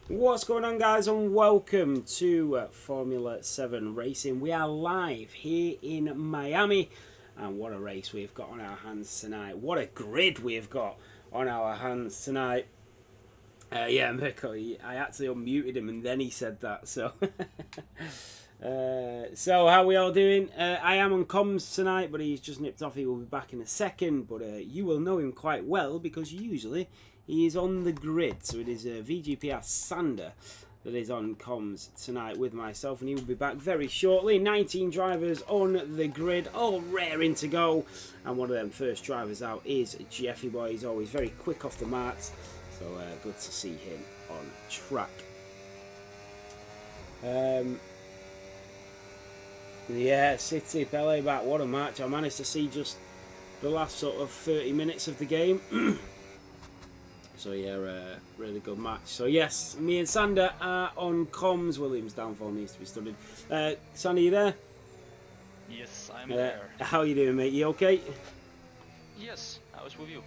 What's going on, guys, and welcome to Formula 7 Racing. We are live here in Miami, and what a race we've got on our hands tonight. What a grid we've got on our hands tonight. Yeah, Mirko, I actually unmuted him and then he said that, so... So how are we all doing? I am on comms tonight, but he's just nipped off. He will be back in a second, but you will know him quite well because usually he is on the grid. So it is VGPR Sander that is on comms tonight with myself, and he will be back very shortly. 19 drivers on the grid, all raring to go, and one of them first drivers out is Jeffy Boy. He's always very quick off the marks, so good to see him on track. Yeah, City, Pele back. What a match. I managed to see just the last sort of 30 minutes of the game. So yeah, really good match. So yes, me and Sander are on comms. William's downfall needs to be studied. Sander, you there? Yes, I'm there. How you doing, mate? You okay? Yes, I was with you.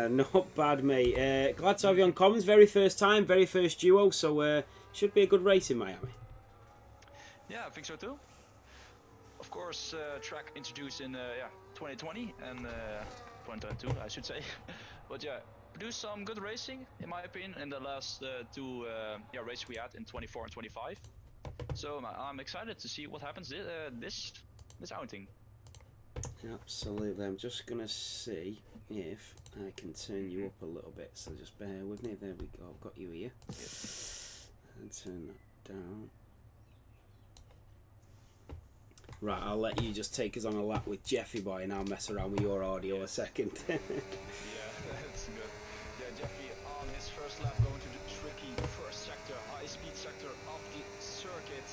Not bad, mate. Glad to have you on comms. Very first time, very first duo. So should be a good race in Miami. Yeah, I think so too. Of course, track introduced in 2020 and 2022, I should say. But yeah, produced some good racing, in my opinion, in the last two races we had in 24 and 25. So I'm excited to see what happens this outing. Absolutely. I'm just gonna see if I can turn you up a little bit. So just bear with me. There we go. I've got you here. Yes. And turn that down. Right, I'll let you just take us on a lap with Jeffy Boy and I'll mess around with your audio a second. Yeah, that's good. Yeah, Jeffy on his first lap going to the tricky first sector, high-speed sector of the circuit.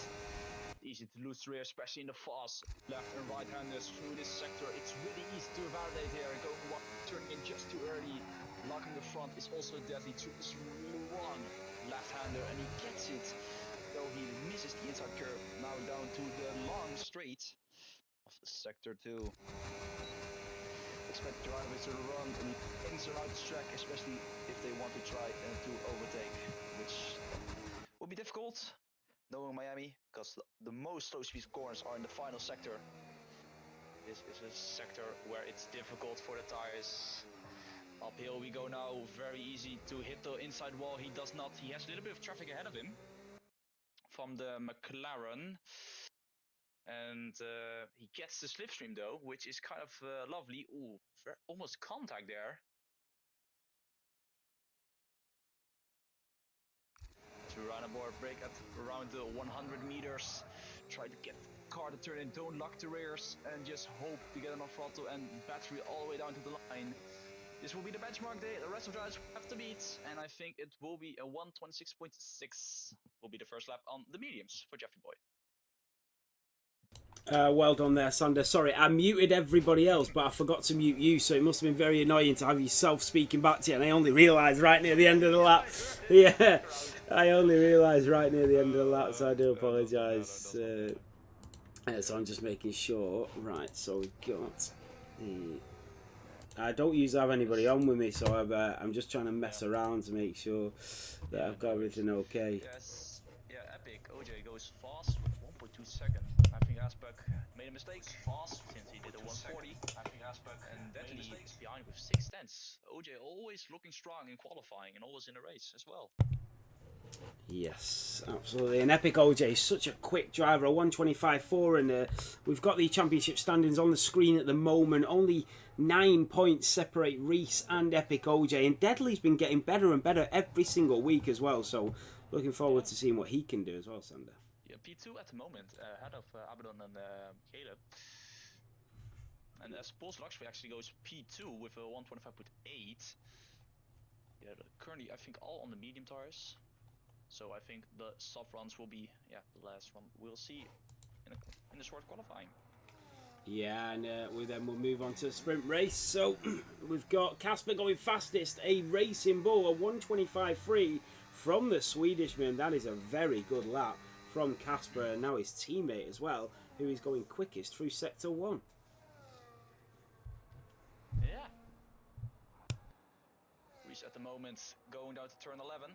Easy to lose rear, especially in the fast left and right-handers through this sector. It's really easy to validate here. Turning in just too early. Locking the front is also deadly to this really one left-hander, and he gets it. Though he misses the inside curve, now down to the long straight of sector 2. Expect drivers to run ins and outs track, especially if they want to try to overtake, which will be difficult, knowing Miami, because the most slow-speed corners are in the final sector. This is a sector where it's difficult for the tires. Uphill we go now, very easy to hit the inside wall. He does not. He has a little bit of traffic ahead of him from the McLaren, and he gets the slipstream though, which is kind of lovely. Ooh, almost contact there. To run aboard, brake at around the 100 meters. Try to get the car to turn in, don't lock the rears, and just hope to get enough throttle and battery all the way down to the line. This will be the benchmark day. The rest of the drivers have to beat, and I think it will be a 1:26.6. Will be the first lap on the mediums for Jeffy Boy. Well done there, Sander. Sorry, I muted everybody else, but I forgot to mute you, so it must have been very annoying to have yourself speaking back to you, and I only realised right near the end of the lap. Yeah, I only realised right near the end of the lap, so I do apologise. So I'm just making sure. Right, so we've got the... I don't usually have anybody on with me, so I'm just trying to mess around to make sure that I've got everything okay. Yes, yeah, epic. OJ goes fast with 1.2 seconds. I think Asbeck made a mistake fast since he did a 140. I think Asbeck and Deadly is behind with 6/10. OJ always looking strong in qualifying and always in the race as well. Yes, absolutely. And Epic OJ is such a quick driver, a 125.4, and we've got the championship standings on the screen at the moment. Only 9 points separate Reese and Epic OJ, and Deadly's been getting better and better every single week as well. So looking forward to seeing what he can do as well, Sander. Yeah, P2 at the moment, ahead of Abaddon and Caleb. And as Paul's Luxury actually goes P2 with a 125.8. Yeah, currently I think all on the medium tires. So I think the soft runs will be the last one we'll see in the short qualifying. Yeah, and we'll move on to the sprint race. So we've got Casper going fastest, a Racing Bull, a 125.3 from the Swedishman. That is a very good lap from Casper, and now his teammate as well, who is going quickest through Sector 1. Yeah. Reese at the moment going down to turn 11.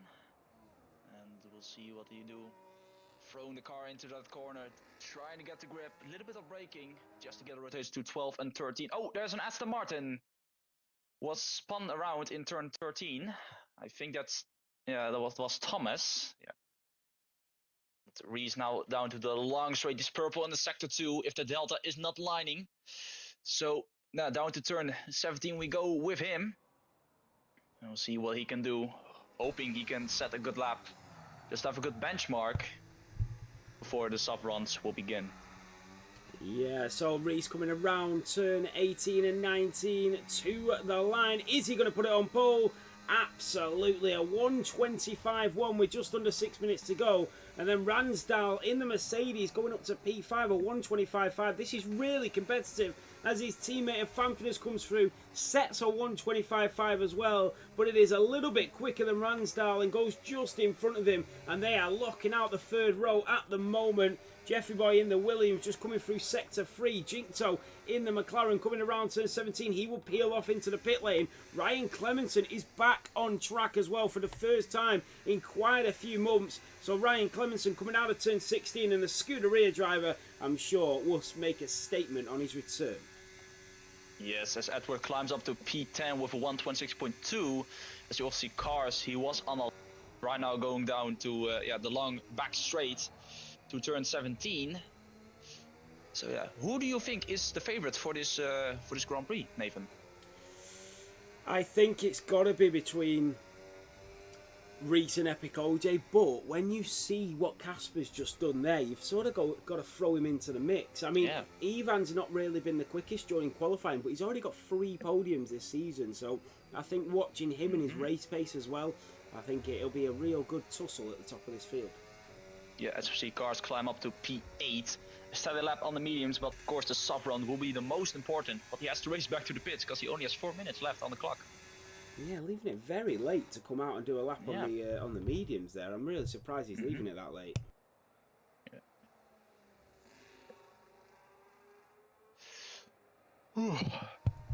And and we'll see what he do. Throwing the car into that corner, trying to get the grip, a little bit of braking, just to get a rotation to 12 and 13. Oh, there's an Aston Martin. Was spun around in turn 13. I think that's, yeah, that was Thomas. Yeah. Reese now down to the long straight. Is purple in the sector 2 if the delta is not lining. So now down to turn 17 we go with him. And we'll see what he can do. Hoping he can set a good lap. Just have a good benchmark before the sub runs will begin. Yeah, so Reese coming around turn 18 and 19 to the line. Is he going to put it on pole? Absolutely, a 1:25.1 with just under 6 minutes to go. And then Ransdale in the Mercedes going up to P5, a 1:25.5. This is really competitive as his teammate of Fanfurness comes through, sets a 1:25.5 as well, but it is a little bit quicker than Ransdale and goes just in front of him, and they are locking out the third row at the moment. Jeffrey Boy in the Williams just coming through sector 3. Jinto in the McLaren coming around turn 17. He will peel off into the pit lane. Ryan Clemenson is back on track as well for the first time in quite a few months. So Ryan Clemenson coming out of turn 16, and the Scuderia driver, I'm sure, will make a statement on his return. Yes, as Edward climbs up to P10 with a 1:26.2. As you all see cars, he was on a right now going down to the long back straight to turn 17. So yeah, who do you think is the favorite for this Grand Prix, Nathan? I think it's got to be between Reese and Epic OJ, but when you see what Casper's just done there, you've sort of got to throw him into the mix. I mean, Ivan's not really been the quickest during qualifying, but he's already got 3 podiums this season, so I think watching him and his race pace as well, I think it'll be a real good tussle at the top of this field. Yeah, as we see cars climb up to P8, a steady lap on the mediums, but of course the sub run will be the most important, but he has to race back to the pits because he only has 4 minutes left on the clock. Yeah, leaving it very late to come out and do a lap on the mediums there. I'm really surprised he's leaving it that late.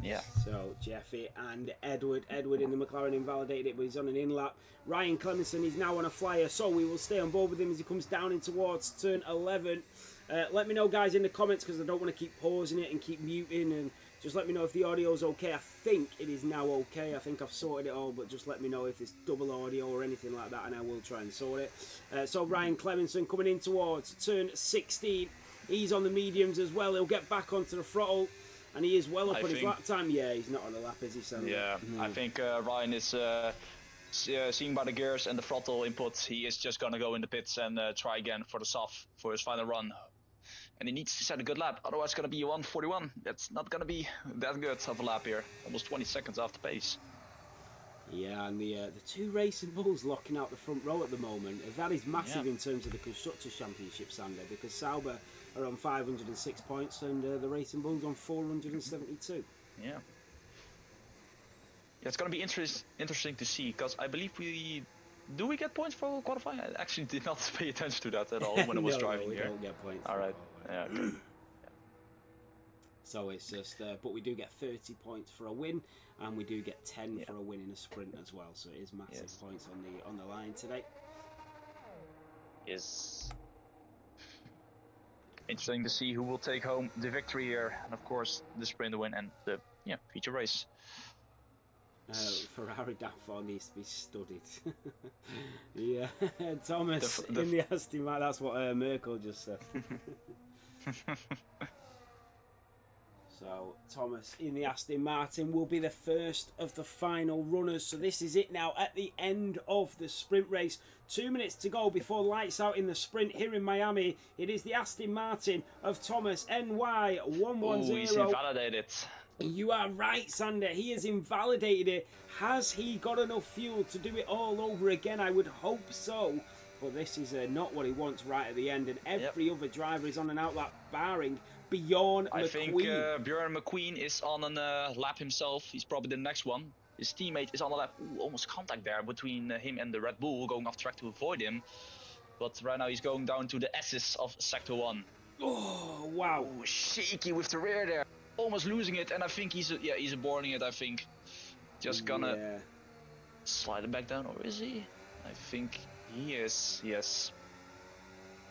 Yeah. So Jeffy and Edward in the McLaren invalidated it, but he's on an in-lap. Ryan Clemenson is now on a flyer, so we will stay on board with him as he comes down in towards turn 11. Let me know, guys, in the comments, because I don't want to keep pausing it and keep muting, and just let me know if the audio's okay. I think it is now okay. I think I've sorted it all, but just let me know if it's double audio or anything like that, and I will try and sort it. So Ryan Clemenson coming in towards turn 16. He's on the mediums as well. He'll get back onto the throttle, and he is well up on his lap time. Yeah, he's not on a lap, is he, Sam? Yeah, I think Ryan is seeing by the gears and the throttle inputs, he is just going to go in the pits and try again for the soft for his final run. And he needs to set a good lap, otherwise it's going to be 1:41. That's not going to be that good of a lap here. Almost 20 seconds off the pace. Yeah, and the 2 Racing Bulls locking out the front row at the moment. That is massive in terms of the Constructors' Championship, Sander, because Sauber are on 506 points and the Racing Bulls on 472. Yeah. It's going to be interesting to see, because I believe do we get points for qualifying? I actually did not pay attention to that at all when I was driving we here. Don't get points. All right. Yeah. Okay. So it's just, but we do get 30 points for a win, and we do get 10 for a win in a sprint as well. So it is massive points on the line today. Is interesting to see who will take home the victory here, and of course the sprint win and the feature race. Ferrari downfall needs to be studied. Yeah, Thomas in the Aston Martin. That's what Merkel just said. So Thomas in the Aston Martin will be the first of the final runners. So this is it now at the end of the sprint race. 2 minutes to go before lights out in the sprint here in Miami. It is the Aston Martin of Thomas NY 110. He's invalidated. You are right, Sander. He has invalidated it. Has he got enough fuel to do it all over again? I would hope so. But this is not what he wants right at the end. And every other driver is on an outlap, barring Bjorn McQueen. I think Bjorn McQueen is on a lap himself. He's probably the next one. His teammate is on a lap. Ooh, almost contact there between him and the Red Bull, going off track to avoid him. But right now he's going down to the S's of Sector 1. Oh, wow. Ooh, shaky with the rear there. Almost losing it, and I think he's aborting it. I think just gonna slide it back down, or is he? I think He is, yes.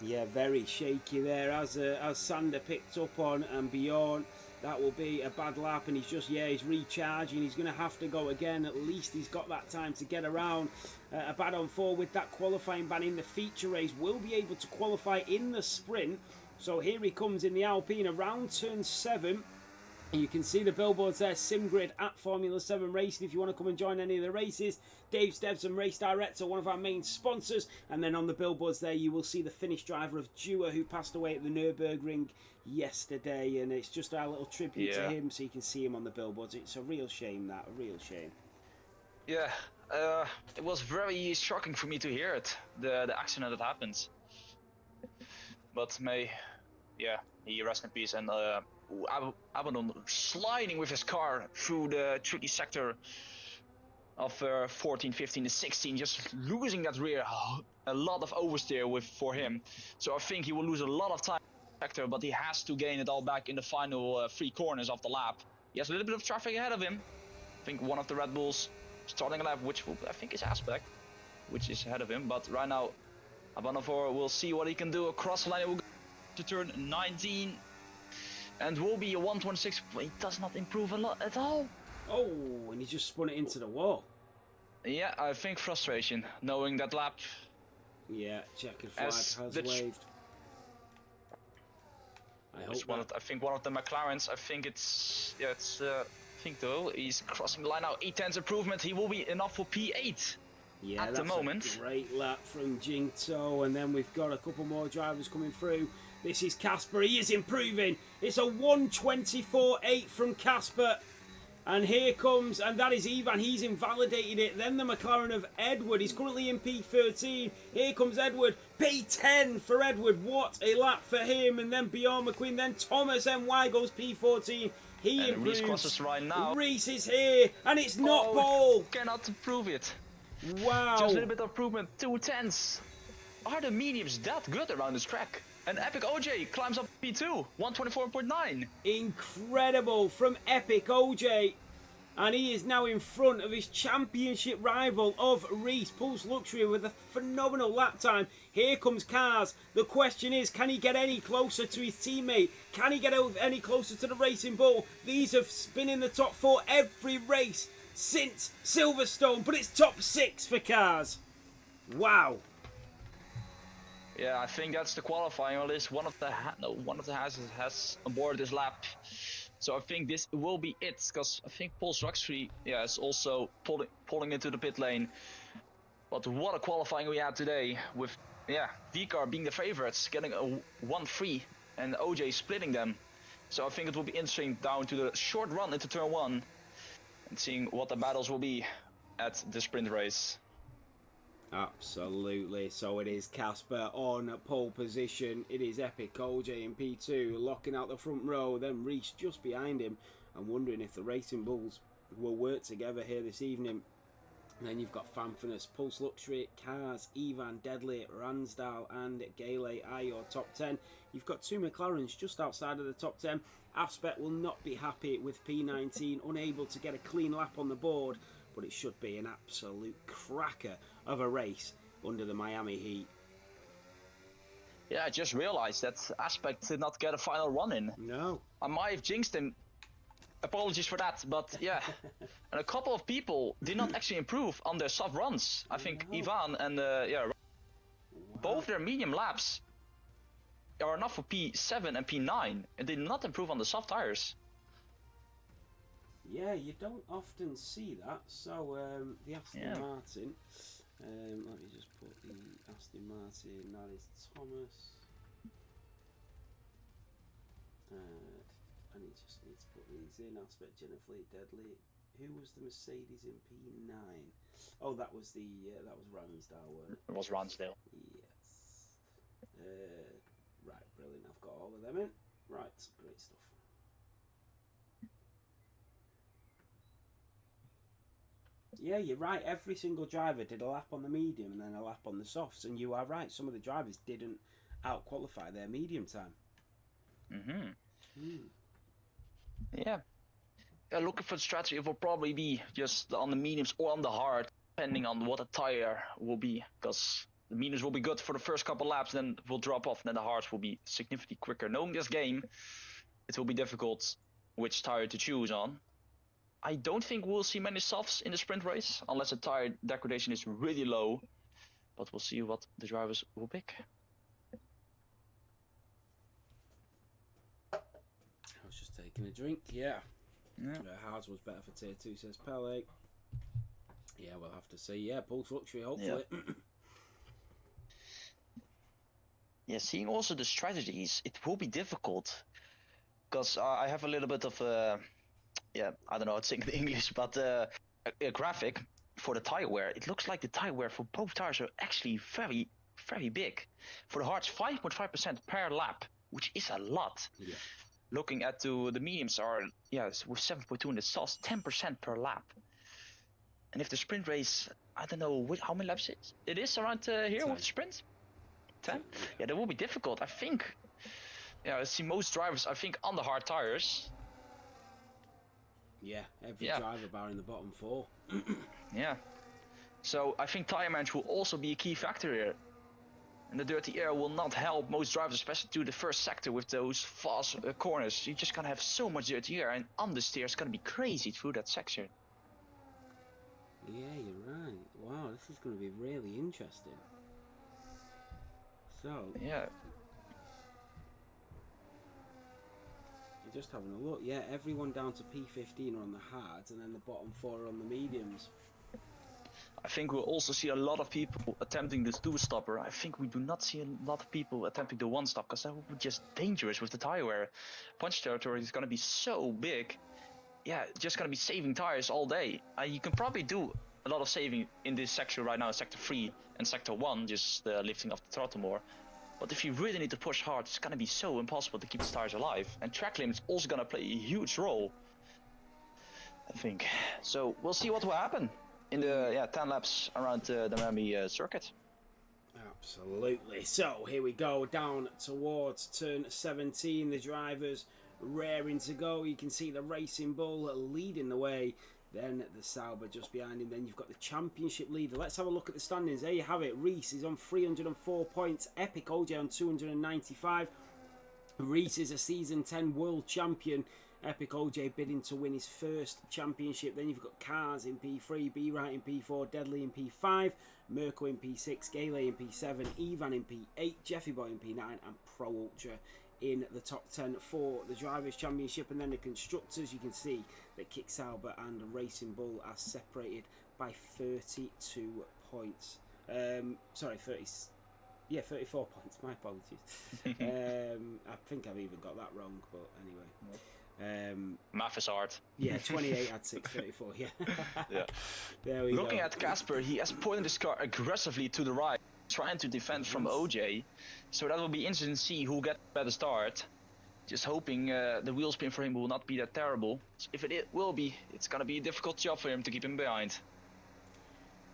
Yeah, very shaky there. As Sander picked up on and Bjorn, that will be a bad lap, and he's recharging. He's going to have to go again. At least he's got that time to get around. A bad on 4 with that qualifying ban in the feature race will be able to qualify in the sprint. So here he comes in the Alpine around turn 7. You can see the billboards there, SimGrid at Formula 7 Racing if you want to come and join any of the races. Dave Stebson, Race Director, one of our main sponsors. And then on the billboards there, you will see the Finnish driver of Dua, who passed away at the Nürburgring yesterday. And it's just our little tribute to him, so you can see him on the billboards. It's a real shame, that, a real shame. Yeah, it was very shocking for me to hear it, the accident that happened. But he rest in peace. And Abaddon sliding with his car through the tricky sector of 14, 15 and 16, just losing that rear. A lot of oversteer for him. So I think he will lose a lot of time in the sector, but he has to gain it all back in the final 3 corners of the lap. He has a little bit of traffic ahead of him. I think one of the Red Bulls starting a lap, which I think is Aspect, which is ahead of him. But right now, Abanovor will see what he can do across the line. He will go to turn 19. And will be a 126, but he does not improve a lot at all. Oh, and he just spun it into the wall. Yeah, I think frustration, knowing that lap. Yeah, checkered flag has waved. I think one of the McLarens. I think it's I think though he's crossing the line now. E10's improvement. He will be enough for P8. Yeah, at the moment. A great lap from Jingto, and then we've got a couple more drivers coming through. This is Casper. He is improving. It's a 1:24.8 from Casper. And here comes, and that is Ivan. He's invalidated it. Then the McLaren of Edward. He's currently in P13. Here comes Edward. P10 for Edward. What a lap for him. And then Bjorn McQueen. Then Thomas NY goes P14. He improves. Reese crosses right now. Reese is here. And it's not Paul. Cannot improve it. Wow. Just a little bit of improvement. 2/10. Are the mediums that good around this track? And Epic OJ climbs up P2, 124.9. Incredible from Epic OJ. And he is now in front of his championship rival of Reese, Pulse Luxury, with a phenomenal lap time. Here comes Cars. The question is, can he get any closer to his teammate? Can he get any closer to the Racing Bull? These have been in the top 4 every race since Silverstone, but it's top 6 for Cars. Wow. Yeah, I think that's the qualifying list. One of the houses has on board this lap. So I think this will be it, because I think Pulse Luxury is also pulling into the pit lane. But what a qualifying we had today, with VCAR being the favorites, getting a 1-3 and OJ splitting them. So I think it will be interesting down to the short run into turn 1 and seeing what the battles will be at the sprint race. Absolutely. So it is Casper on pole position. It is Epic OJ in P2 locking out the front row. Then Reese just behind him. I'm wondering if the Racing Bulls will work together here this evening. And then you've got Fanfinus, Pulse Luxury, Cars, Ivan, Deadly, Ransdale and Gale are your top 10. You've got 2 McLarens just outside of the top 10. Aspect will not be happy with P19, unable to get a clean lap on the board. But it should be an absolute cracker of a race under the Miami heat. Yeah, I just realized that Aspect did not get a final run in. No. I might have jinxed him. Apologies for that, but yeah. And a couple of people did not actually improve on their soft runs. I think Ivan and both their medium laps are enough for P7 and P9 and did not improve on the soft tires. Yeah, you don't often see that. So the Aston Martin. Let me just put the Aston Martin. That is Thomas. I just need to put these in. Aspect, Jennifer Fleet, Deadly. Who was the Mercedes in P9? Oh, that was Ransdale, wasn't it? It was Ransdale. Yes. Right, brilliant. I've got all of them in. Right, great stuff. Yeah, you're right. Every single driver did a lap on the medium and then a lap on the softs. And you are right. Some of the drivers didn't out-qualify their medium time. Yeah. Looking for the strategy, it will probably be just on the mediums or on the hard, depending on what the tire will be. Because the mediums will be good for the first couple laps, then will drop off, and then the hards will be significantly quicker. Knowing this game, it will be difficult which tire to choose on. I don't think we'll see many softs in the sprint race, unless the tire degradation is really low. But we'll see what the drivers will pick. I was just taking a drink, yeah. Hards was better for tier 2, says Pele. Yeah, we'll have to see. Yeah, pulse luxury, hopefully. Yeah, seeing also the strategies, it will be difficult. Because I have a little bit of I don't know how to say it in English, but a graphic for the tire wear. It looks like the tire wear for both tires are actually very, very big. For the hards, 5.5% per lap, which is a lot. Yeah. Looking at the mediums are, with 7.2 and the softs, 10% per lap. And if the sprint race, I don't know how many laps it is around here 10. with the sprint? 10? Yeah, that will be difficult. I think, I see most drivers, I think, on the hard tires. Yeah, every driver barring the bottom 4. Yeah. So I think tire management will also be a key factor here. And the dirty air will not help most drivers, especially to the first sector with those fast corners. You're just gonna have so much dirty air, and understeer is gonna be crazy through that section. Yeah, you're right. Wow, this is going to be really interesting. So, yeah, you're just having a look. Yeah, everyone down to P15 are on the hards, and then the bottom 4 are on the mediums. I think we'll also see a lot of people attempting this 2-stopper. I think we do not see a lot of people attempting the 1-stop, because that would be just dangerous with the tire wear. Punch territory is going to be so big. Yeah, just going to be saving tires all day. You can probably do a lot of saving in this section right now, sector 3 and sector 1, just lifting off the throttle more. But if you really need to push hard, it's going to be so impossible to keep the tires alive. And track limits also going to play a huge role, I think. So we'll see what will happen in the 10 laps around the Miami circuit. Absolutely. So here we go down towards turn 17. The drivers raring to go. You can see the Racing Bull leading the way. Then the Sauber just behind him. Then you've got the championship leader. Let's have a look at the standings. There you have it. Reese is on 304 points. Epic OJ on 295. Reese is a season 10 world champion. Epic OJ bidding to win his first championship. Then you've got Cars in P3, B-Right in P4, Deadly in P5, Mirko in P6, Gale in P7, Ivan in P8, Jeffy Boy in P9, and Pro Ultra in the top 10 for the Drivers' Championship. And then the Constructors, you can see that Kick Sauber and Racing Bull are separated by 32 points. 34 points, my apologies. I think I've even got that wrong, but anyway. Math is hard. Yeah, 28 had 634, yeah. Yeah. There we Looking go. at Casper, he has pointed his car aggressively to the right, trying to defend from OJ. So that will be interesting to see who gets a better start. Just hoping the wheel spin for him will not be that terrible. If it will be, it's going to be a difficult job for him to keep him behind.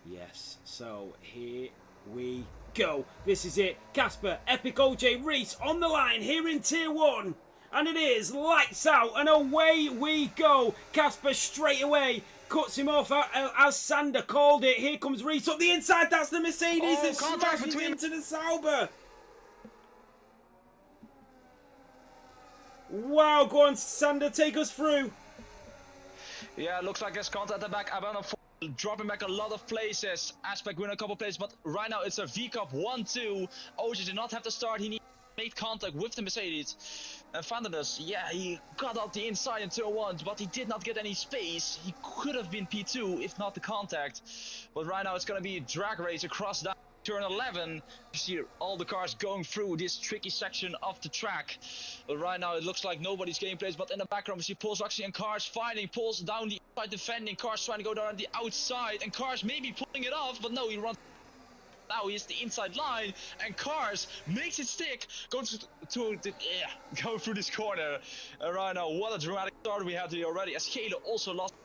Yes, so here we go. This is it. Casper, Epic OJ, Reese on the line here in Tier 1. And it is lights out and away we go. Casper straight away cuts him off as Sander called it. Here comes Reese up the inside. That's the Mercedes that smashes into the Sauber. Wow, go on Sander, take us through. Yeah, looks like there's contact at the back. I'm dropping back a lot of places. Aspect win a couple places, but right now it's a V-Cup 1-2. OJ did not have to start. He made contact with the Mercedes. And Vanderdas, yeah, he got out the inside in turn 1, but he did not get any space. He could have been P2 if not the contact. But right now it's going to be a drag race across that turn 11. You see all the cars going through this tricky section of the track. But right now it looks like nobody's getting placed. But in the background we see Pols actually and Cars fighting. Pols down the inside defending. Cars trying to go down the outside. And Cars maybe pulling it off. But no, he runs. Now he is the inside line, and Cars makes it stick, going through this corner. And right now, what a dramatic start we had here already, as Kayla also lost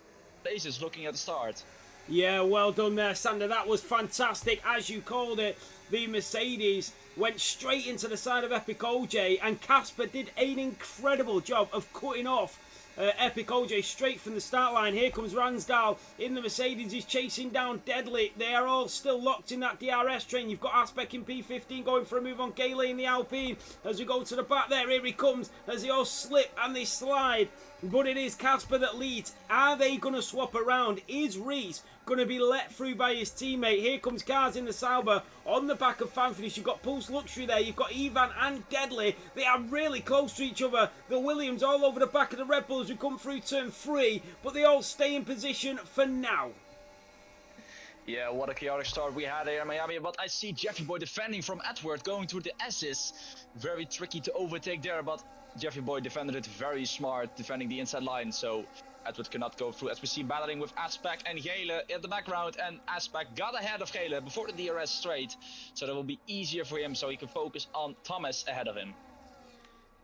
places looking at the start. Yeah, well done there, Sander. That was fantastic, as you called it. The Mercedes went straight into the side of Epic OJ, and Casper did an incredible job of cutting off Epic OJ straight from the start line. Here comes Ransdal in the Mercedes. He's chasing down Deadly. They are all still locked in that DRS train. You've got Aspect in P15 going for a move on Gale in the Alpine. As we go to the back there, here he comes as they all slip and they slide. But it is Casper that leads. Are they going to swap around? Is Reese going to be let through by his teammate? Here comes Cars in the Sauber on the back of Fanfinish. You've got Pulse Luxury there. You've got Ivan and Deadly. They are really close to each other. The Williams all over the back of the Red Bulls who come through turn 3, but they all stay in position for now. Yeah, what a chaotic start we had here in Miami, but I see Jeffy Boy defending from Edward, going through the S's. Very tricky to overtake there, but Jeffy Boy defended it very smart, defending the inside line, so Edward cannot go through. As we see battling with Aspect and Gele in the background, and Aspect got ahead of Gele before the DRS straight, so that will be easier for him, so he can focus on Thomas ahead of him.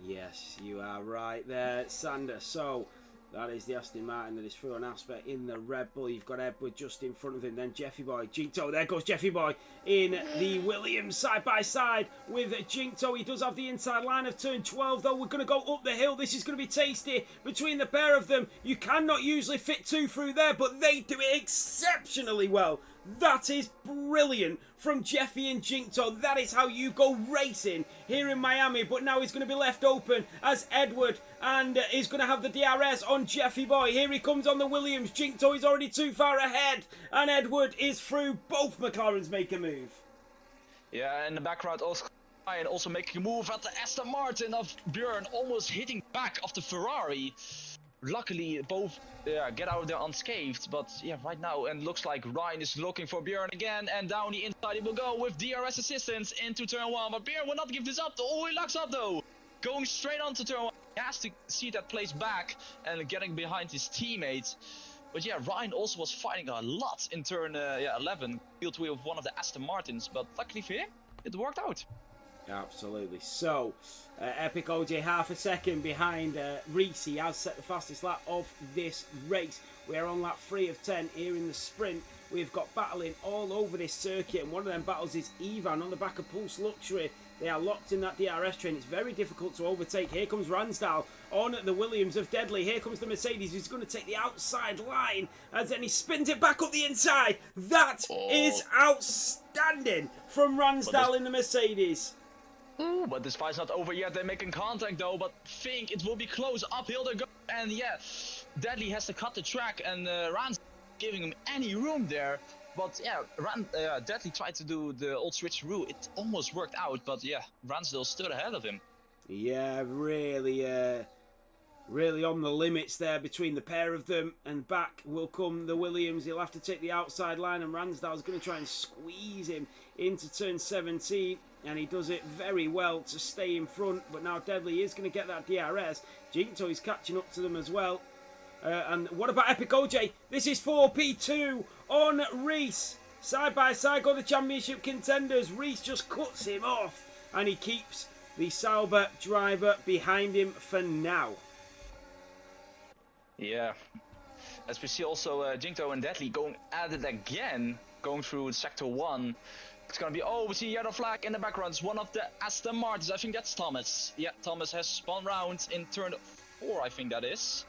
Yes, you are right there, Sander. So that is the Aston Martin that is through an Aspect in the Red Bull. You've got Edward just in front of him. Then Jeffy Boy, Jinto. There goes Jeffy Boy in the Williams side by side with Jinto. He does have the inside line of turn 12, though. We're going to go up the hill. This is going to be tasty between the pair of them. You cannot usually fit two through there, but they do it exceptionally well. That is brilliant from Jeffy and Jinto. That is how you go racing here in Miami. But now he's going to be left open as Edward and is going to have the DRS on Jeffy Boy. Here he comes on the Williams. Jinto is already too far ahead and Edward is through. Both McLarens make a move. Yeah, in the background also and also making a move at the Aston Martin of Björn, almost hitting back of the Ferrari. Luckily, both get out of there unscathed, but yeah, right now, and looks like Ryan is looking for Björn again, and down the inside he will go with DRS assistance into turn 1, but Björn will not give this up. Oh, he locks up though, going straight onto turn 1. He has to see that place back and getting behind his teammates. But yeah, Ryan also was fighting a lot in turn 11, field with one of the Aston Martins, but luckily for him, it worked out. Absolutely. So, Epic OJ half a second behind Reese. He has set the fastest lap of this race. We're on lap 3 of 10 here in the sprint. We've got battling all over this circuit, and one of them battles is Ivan on the back of Pulse Luxury. They are locked in that DRS train. It's very difficult to overtake. Here comes Ransdal on the Williams of Deadly. Here comes the Mercedes, who's going to take the outside line, as then he spins it back up the inside. That is outstanding from Ransdal in the Mercedes. Ooh, but this fight's not over yet. They're making contact though, but think it will be close. Uphill they go, and yeah, Deadly has to cut the track, and Rans giving him any room there. But yeah, Deadly tried to do the old switcheroo. It almost worked out, but yeah, Ransdale stood ahead of him. Yeah, really on the limits there between the pair of them, and back will come the Williams. He'll have to take the outside line, and Ransdale's going to try and squeeze him into turn 17. And he does it very well to stay in front. But now Deadly is going to get that DRS. Jinto is catching up to them as well. And what about Epic OJ? This is 4P2 on Reese. Side by side go the championship contenders. Reese just cuts him off. And he keeps the Sauber driver behind him for now. Yeah. As we see also Jinto and Deadly going at it again. Going through sector 1. It's gonna be, we see a yellow flag in the background. It's one of the Aston Martins. I think that's Thomas. Yeah, Thomas has spun round in turn 4, I think that is.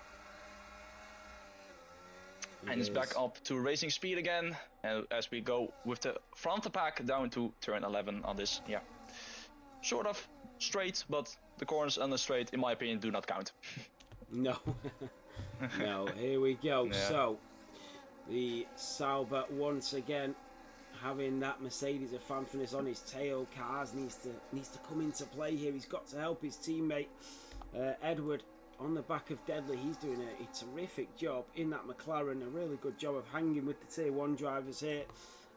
And it's back up to racing speed again. And as we go with the front of the pack down to turn 11 on this, yeah. Sort of straight, but the corners on the straight, in my opinion, do not count. No. No, here we go. Yeah. So, the Sauber once again having that Mercedes of Fanfinish on his tail. Cars needs to come into play here. He's got to help his teammate Edward on the back of Deadly. He's doing a terrific job in that McLaren. A really good job of hanging with the tier 1 drivers here.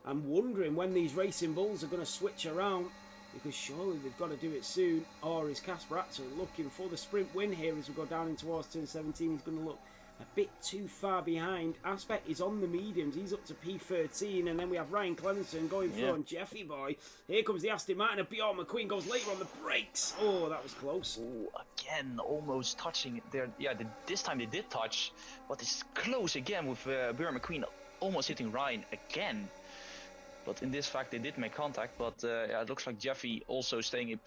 I'm wondering when these Racing Bulls are going to switch around, because surely they've got to do it soon. Or is Casper actually looking for the sprint win here as we go down in towards turn 17? He's going to look a bit too far behind. Aspect is on the mediums. He's up to P13. And then we have Ryan Clemenson going through on Jeffy Boy. Here comes the Aston Martin. And Bjorn McQueen goes later on the brakes. Oh, that was close. Oh, again, almost touching there. Yeah, this time they did touch. But it's close again with Bjorn McQueen almost hitting Ryan again. But in this fact, they did make contact. But yeah, it looks like Jeffy also staying in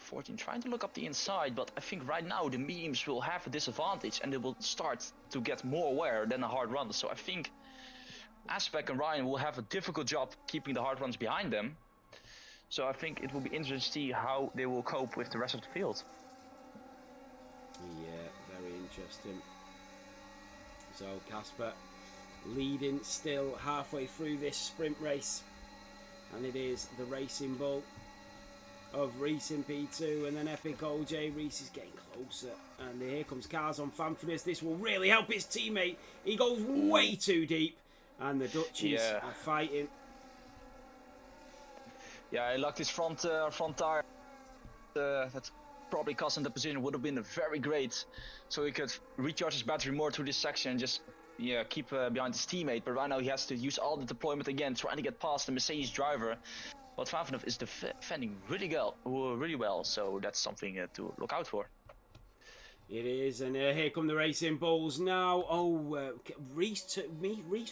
14, trying to look up the inside, but I think right now the mediums will have a disadvantage and they will start to get more aware than the hard runners. So I think Aspect and Ryan will have a difficult job keeping the hard runs behind them. So I think it will be interesting to see how they will cope with the rest of the field. Yeah, very interesting. So Casper leading still halfway through this sprint race, and it is the Racing Bull of Reese in P2 and then Epic OJ. Reese is getting closer, and here comes Cars on Fanfurness. This will really help his teammate. He goes way too deep, and the Dutchies are fighting. Yeah, I lucked his front tire. That probably cost him the position. Would have been very great, so he could recharge his battery more through this section and just keep behind his teammate. But right now he has to use all the deployment again, trying to get past the Mercedes driver. But Fanfurness is defending really well, so that's something to look out for. It is, and here come the Racing Bulls now. Oh, Reese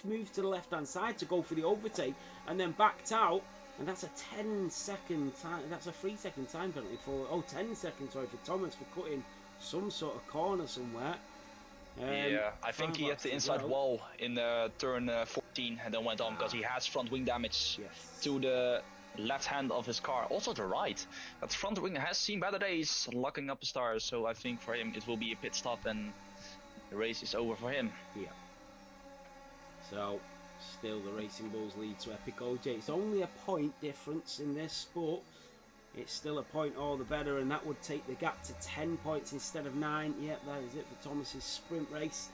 moved to the left-hand side to go for the overtake, and then backed out. And that's a 10-second time. That's a 3-second time penalty for 10 seconds. Sorry, for Thomas for cutting some sort of corner somewhere. Yeah, I think he hit the inside wall in turn 14 and then went on because he has front wing damage to the left hand of his car. Also the right. That front wing has seen better days, locking up his tires. So I think for him it will be a pit stop and the race is over for him. Yeah. So still the Racing Bulls lead to Epic OJ. It's only a point difference in this sport. It's still a point all the better, and that would take the gap to 10 points instead of 9. Yep, that is it for Thomas's sprint race.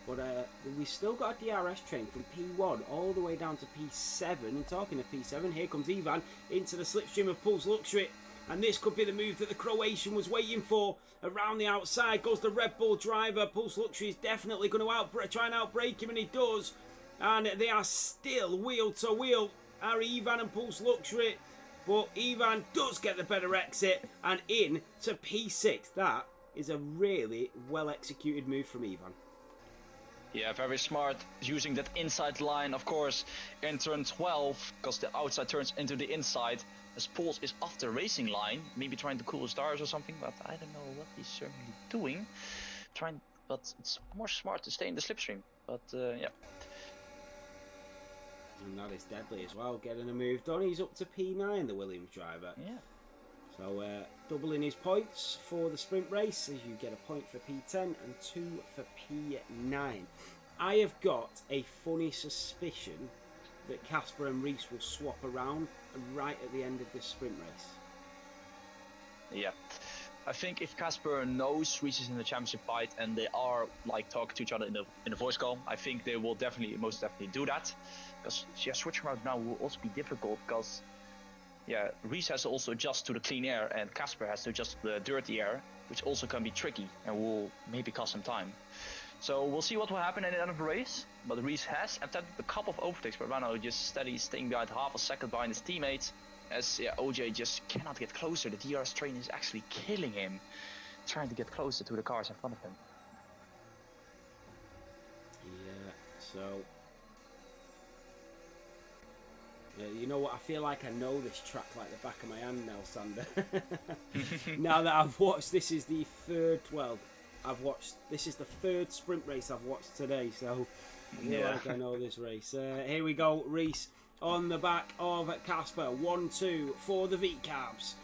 But we've still got a DRS train from P1 all the way down to P7. And talking of P7, here comes Ivan into the slipstream of Pulse Luxury. And this could be the move that the Croatian was waiting for. Around the outside goes the Red Bull driver. Pulse Luxury is definitely going to try and outbrake him, and he does. And they are still wheel to wheel, are Ivan and Pulse Luxury. But Ivan does get the better exit and in to P6. That is a really well executed move from Ivan. Yeah, very smart, using that inside line, of course, in turn 12, because the outside turns into the inside. As Pulse is off the racing line, maybe trying to cool his tires or something, but I don't know what he's certainly doing. But it's more smart to stay in the slipstream. But yeah. And that is deadly as well, getting a move done. He's up to P9, the Williams driver. Yeah. So doubling his points for the sprint race, as you get a point for P10 and 2 for P9. I have got a funny suspicion that Casper and Reese will swap around right at the end of this sprint race. Yeah. I think if Casper knows Reese is in the championship fight and they are like talking to each other in the voice call, I think they will most definitely do that. Because switching around now will also be difficult because Reese has to also adjust to the clean air and Casper has to adjust to the dirty air, which also can be tricky and will maybe cost some time. So we'll see what will happen at the end of the race. But Reese has attempted a couple of overtakes, but right now just steady, staying behind half a second behind his teammates. As OJ just cannot get closer. The DRS train is actually killing him, trying to get closer to the cars in front of him. Yeah, so you know what? I feel like I know this track like the back of my hand now, Sander. Now that I've watched, this is the third sprint race I've watched today, so I feel like I know this race. Here we go, Reese on the back of Casper. 1-2 for the V-Cabs.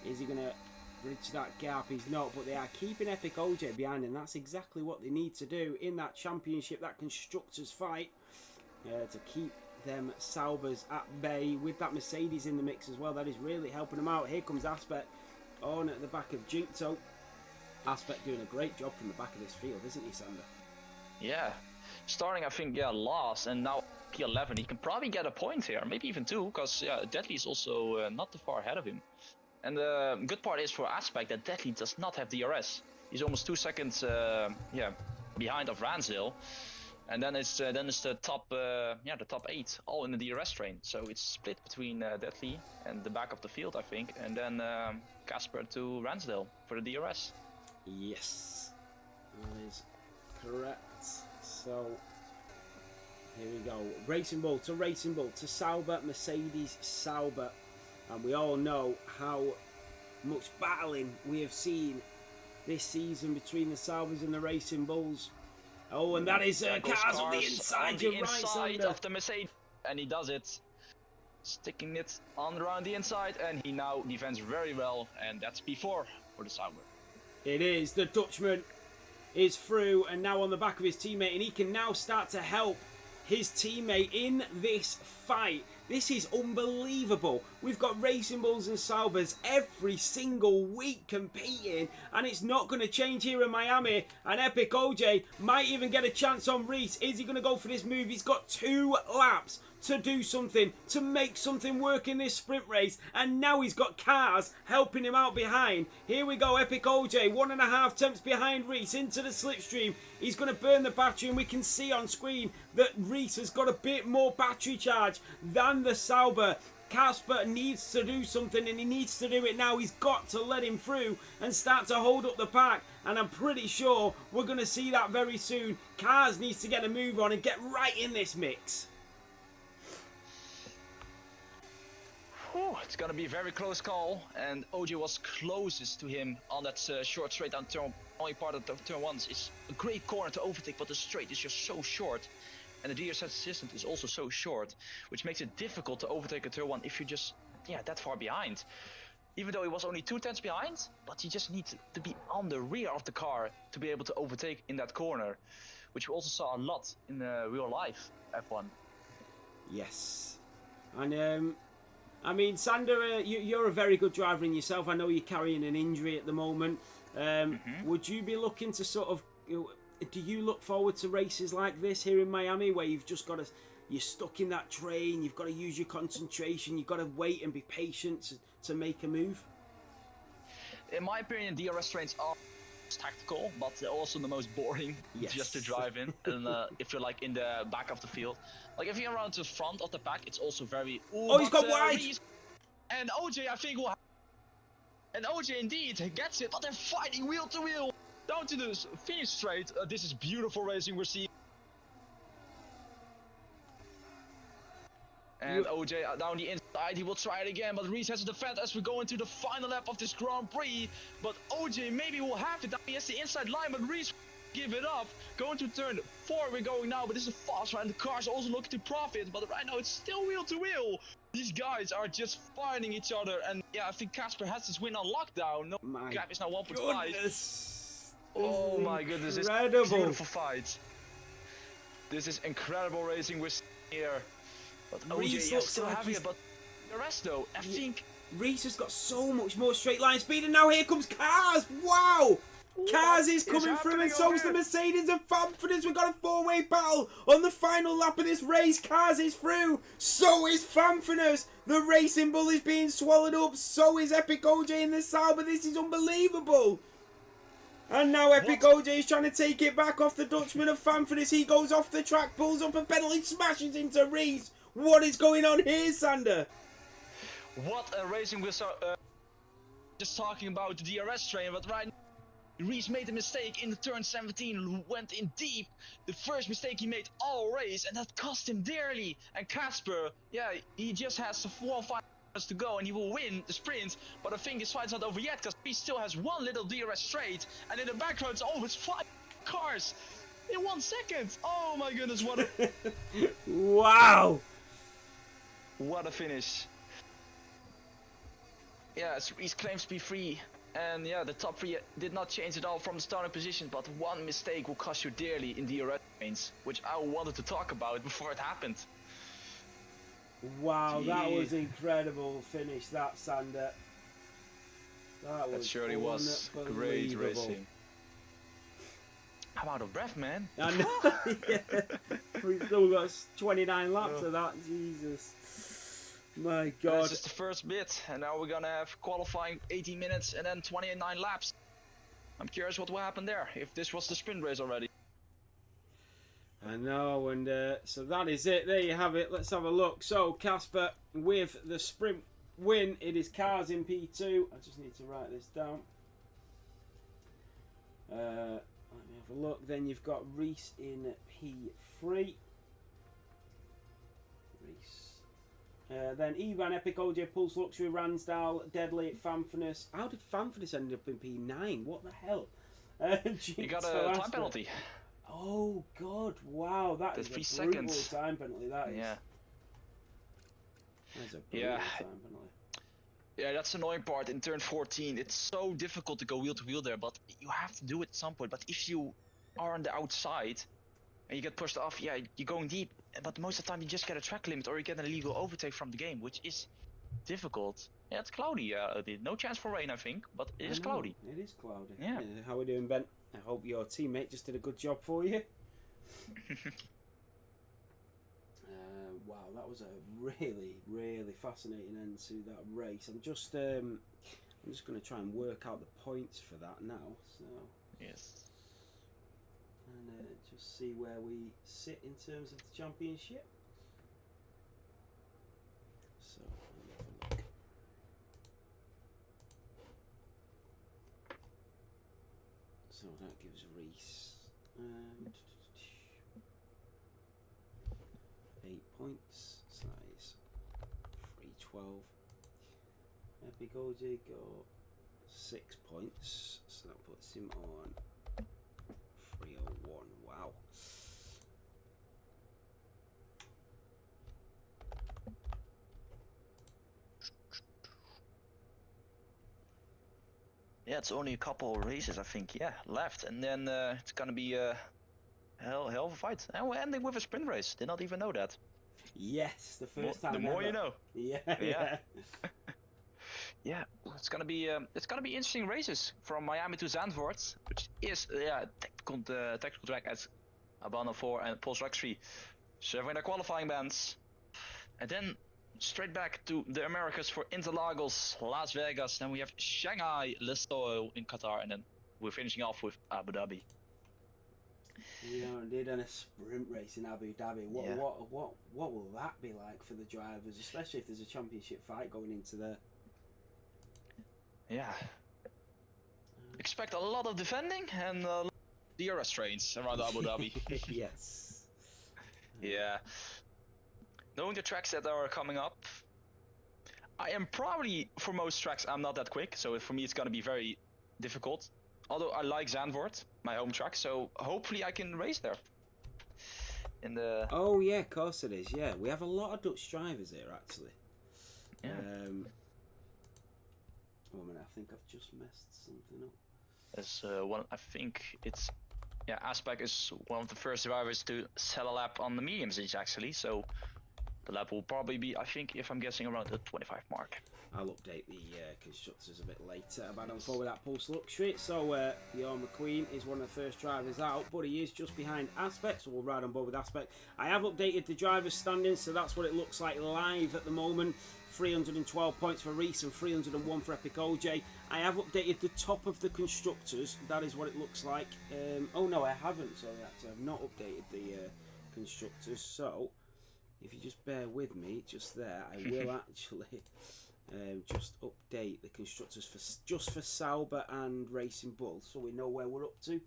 Is he going to bridge that gap? He's not, but they are keeping Epic OJ behind, and that's exactly what they need to do in that championship, that constructors fight, to keep them Saubers at bay. With that Mercedes in the mix as well, that is really helping them out. Here comes Aspect on at the back of Jinkto. Aspect doing a great job from the back of this field, isn't he, Sander? Yeah, starting I think last, and now P11. He can probably get a point here, maybe even 2, because Deadly is also not too far ahead of him. And the good part is for Aspect that Deadly does not have DRS. He's almost 2 seconds behind of Ransdale. And then it's the top the top 8 all in the DRS train. So it's split between Deadly and the back of the field, I think, and then Casper to Ransdale for the DRS. Yes, that is correct. So here we go. Racing Bull to Sauber, Mercedes Sauber, and we all know how much battling we have seen this season between the Saubers and the Racing Bulls. Oh, and that is cars on the inside. You're right, Sander. Of the Mercedes, and he does it, sticking it on around the inside, and he now defends very well, and that's P4 for the Sauber. It is. The Dutchman is through and now on the back of his teammate, and he can now start to help his teammate in this fight. This is unbelievable. We've got Racing Bulls and Saubers every single week competing, and it's not going to change here in Miami. And Epic OJ might even get a chance on Reese. Is he going to go for this move? He's got 2 laps to do something, to make something work in this sprint race, and now he's got cars helping him out behind. Here we go, Epic OJ, 1.5 tenths behind Reese into the slipstream. He's going to burn the battery, and we can see on screen that Reese has got a bit more battery charge than the Sauber. Casper needs to do something, and he needs to do it now. He's got to let him through and start to hold up the pack, and I'm pretty sure we're going to see that very soon. Cars needs to get a move on and get right in this mix. It's gonna be a very close call, and OJ was closest to him on that short straight down turn. Only part of the turn 1 is a great corner to overtake, but the straight is just so short, and the DRS assistant is also so short, which makes it difficult to overtake a turn 1 if you're just that far behind. Even though he was only 2 tenths behind, but you just need to be on the rear of the car to be able to overtake in that corner, which we also saw a lot in real life F1. Yes, and I mean, Sander, you're a very good driver in yourself. I know you're carrying an injury at the moment. Would you be looking to sort of... Do you look forward to races like this here in Miami where you've just got to... You're stuck in that train, you've got to use your concentration, you've got to wait and be patient to make a move? In my opinion, DRS trains are tactical, but they're also the most boring just to drive in. And if you're like in the back of the field, like if you're around to the front of the pack, it's also very. Oh, he's got wide. And OJ, I think, will. And OJ indeed gets it, but they're fighting wheel to wheel down to the finish straight. This is beautiful racing we're seeing. And OJ down the inside, he will try it again, but Reese has a defend as we go into the final lap of this Grand Prix. But OJ maybe will have it. He has the inside line, but Reese give it up. Going to turn 4 we're going now, but this is a fast run. The car's also looking to profit, but right now it's still wheel to wheel. These guys are just fighting each other, and I think Casper has his win on lockdown. No, gap is now 1.5. Oh my goodness, this is a beautiful fight. This is incredible racing we're seeing here. But OJ is still having it, but the rest though, I think... Reese has got so much more straight line speed, and now here comes Cars! Wow! Cars is coming through, and so's the Mercedes and Famforders. We've got a 4-way battle on the final lap of this race. Cars is through, so is Famforders. The Racing Bull is being swallowed up, so is Epic OJ in the Sauber. This is unbelievable. And now Epic OJ is trying to take it back off the Dutchman of Famforders. He goes off the track, pulls up a penalty, smashes into Reese. What is going on here, Sander? What a racing we're just talking about the DRS train, but right now Reese made a mistake in the turn 17, went in deep. The first mistake he made all race, and that cost him dearly. And Casper, he just has 4 or 5 minutes to go, and he will win the sprint. But I think his fight's not over yet, because Reese still has one little DRS straight, and in the background, it's 5 cars in 1 second. Oh my goodness, what a wow! What a finish. Reese claims P3. And the top 3 did not change at all from the starting position, but one mistake will cost you dearly in the DRS trains, which I wanted to talk about before it happened. Wow, that was incredible finish, that, Sander. That surely was great racing. I'm out of breath, man. I know. We've still got 29 laps of that, Jesus. My God. This is the first bit, and now we're gonna have qualifying 18 minutes and then 29 laps. I'm curious what will happen there, if this was the sprint race already. I know, and so that is it. There you have it. Let's have a look. So, Casper with the sprint win. It is Cars in P2. I just need to write this down. Let me have a look. Then you've got Reese in P3. Reese. Then Ivan, Epic OJ, Pulse Luxury, Ransdale, Deadly, Fanfinus. How did Fanfinus end up in P9? What the hell? He got a time penalty. Oh god! Wow, that is a 3 brutal seconds. time penalty. That is. Yeah. That's a brutal time penalty. Yeah, that's the annoying part in turn 14. It's so difficult to go wheel to wheel there, but you have to do it at some point. But if you are on the outside and you get pushed off, yeah, you're going deep. But most of the time you just get a track limit or you get an illegal overtake from the game, which is difficult. Yeah, it's cloudy. No chance for rain, I think, but it is cloudy. It is cloudy. Yeah. How are we doing, Ben? I hope your teammate just did a good job for you. Wow, that was a really, really fascinating end to that race. I'm just going to try and work out the points for that now. So Yes. And just see where we sit in terms of the championship. So let me have a look. So that gives Reese 8 points, so that is 312. Epic OJ got 6 points, so that puts him on 301. Wow. Yeah, it's only a couple of races, I think, left, and then it's gonna be a hell of a fight. And we're ending with a sprint race. Did not even know that. Yes, the first time. The more you know. Yeah. Yeah, it's gonna be interesting races from Miami to Zandvoort, which is technical track as Abano 4 and Pulse Rack 3 serving their qualifying bands, and then straight back to the Americas for Interlagos, Las Vegas, then we have Shanghai, Listoil in Qatar, and then we're finishing off with Abu Dhabi. Yeah, they done a sprint race in Abu Dhabi. What will that be like for the drivers, especially if there's a championship fight going into there? Yeah. Expect a lot of defending and DRS trains around Abu Dhabi. Yes. Yeah. Knowing the tracks that are coming up, I am probably, for most tracks, I'm not that quick, so for me it's gonna be very difficult. Although I like Zandvoort, my home track, so hopefully I can race there. Oh yeah, of course it is. Yeah, we have a lot of Dutch drivers here actually. Yeah. Oh man, I think I've just messed something up. As one, I think it's Aspect is one of the first drivers to sell a lap on the medium stage actually, so the lap will probably be, I think, if I'm guessing, around the 25 mark. I'll update the constructors a bit later about on forward that Pulse Luxury. So Bjorn McQueen is one of the first drivers out, but he is just behind Aspect, so we'll ride on board with Aspect. I have updated the drivers' standings, so that's what it looks like live at the moment. 312 points for Reese and 301 for Epic OJ. I have updated the top of the constructors. That is what it looks like. Oh no, I haven't. Sorry, actually, I've not updated the constructors. So if you just bear with me, just there, I will actually just update the constructors for Sauber and Racing Bull, so we know where we're up to.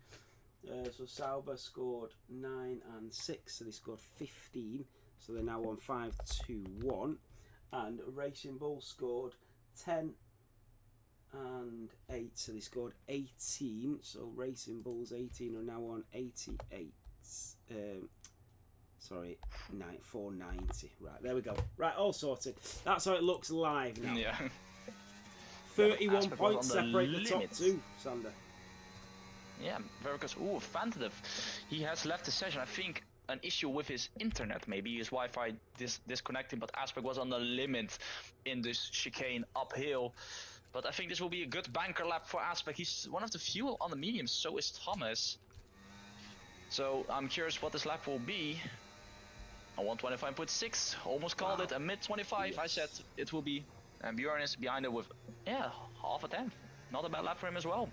So Sauber scored 9 and 6, so they scored 15, so they're now on 5-2-1. And Racing Bull scored 10 and 8, so they scored 18. So Racing Bulls 18 are now on 88. Sorry, 490. Right, there we go. Right, all sorted. That's how it looks live now. Yeah. 31 points separate the top two, Sander. Yeah, very good. Ooh, Fantative. He has left the session. I think an issue with his internet, maybe his Wi-Fi disconnecting, but Aspect was on the limit in this chicane uphill. But I think this will be a good banker lap for Aspect. He's one of the few on the mediums, so is Thomas. So I'm curious what this lap will be. A 125.6, almost called it a mid 25. Yes. I said it will be, and Bjorn is behind it with half a 10. Not a bad lap for him as well.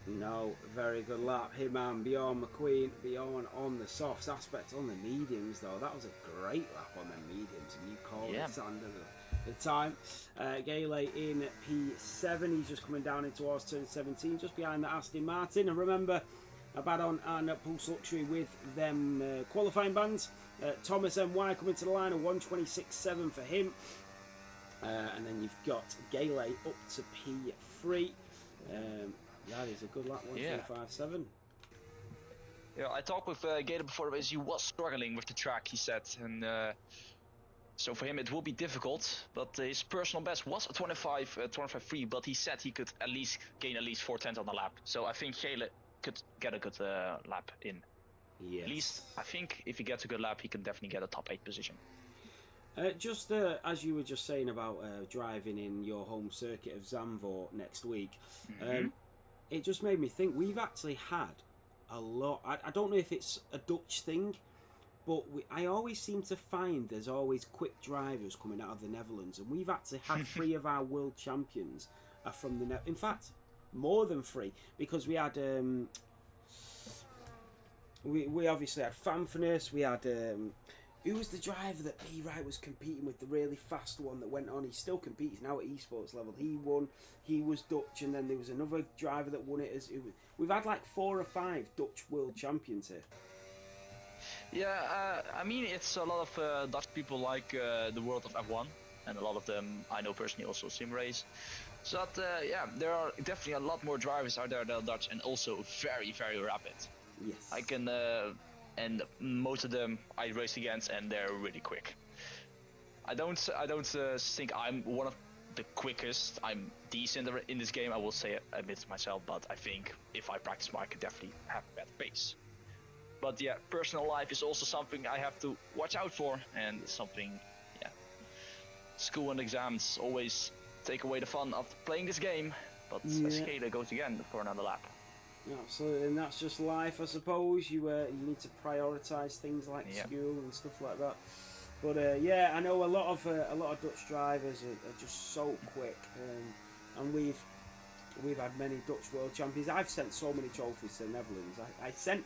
No, very good lap. Him and Bjorn McQueen. Bjorn on the softs, Aspect on the mediums though. That was a great lap on the mediums, and you called it under the time. Gale in P7. He's just coming down in towards turn 17, just behind the Aston Martin. And remember, Abaddon and Pulse Luxury with them qualifying bands. Thomas MY coming to the line, a 126.7 for him. And then you've got Gale up to P3. That is a good lap, 1:25.7. Yeah, I talked with Gator before the race. He was struggling with the track, he said, and so for him it will be difficult. But his personal best was a 25.3, but he said he could at least gain at least 4 tenths on the lap. So I think Gale could get a good lap in. Yes. At least I think if he gets a good lap, he can definitely get a top 8 position. Just as you were just saying about driving in your home circuit of Zandvoort next week, it just made me think we've actually had a lot. I don't know if it's a Dutch thing, but I always seem to find there's always quick drivers coming out of the Netherlands, and we've actually had 3 of our world champions are from the In fact, more than 3, because we had we obviously had Fanfurness, we had who was the driver that B Wright was competing with, the really fast one that went on? He still competes now at esports level. He won. He was Dutch, and then there was another driver that won it. We've had like 4 or 5 Dutch world champions here. Yeah, I mean, it's a lot of Dutch people like the world of F1, and a lot of them I know personally also sim race. So that, yeah, there are definitely a lot more drivers out there that are Dutch, and also very, very rapid. Yes. I can, and most of them I race against, and they're really quick. I don't think I'm one of the quickest. I'm decent in this game, I will admit to myself, but I think if I practice more, I could definitely have a better pace. But yeah, personal life is also something I have to watch out for, and something, yeah. School and exams always take away the fun of playing this game, but Skater goes again for another lap. Absolutely, and that's just life, I suppose. You need to prioritise things like school and stuff like that. But yeah, I know a lot of Dutch drivers are just so quick, and we've had many Dutch world champions. I've sent so many trophies to the Netherlands. I sent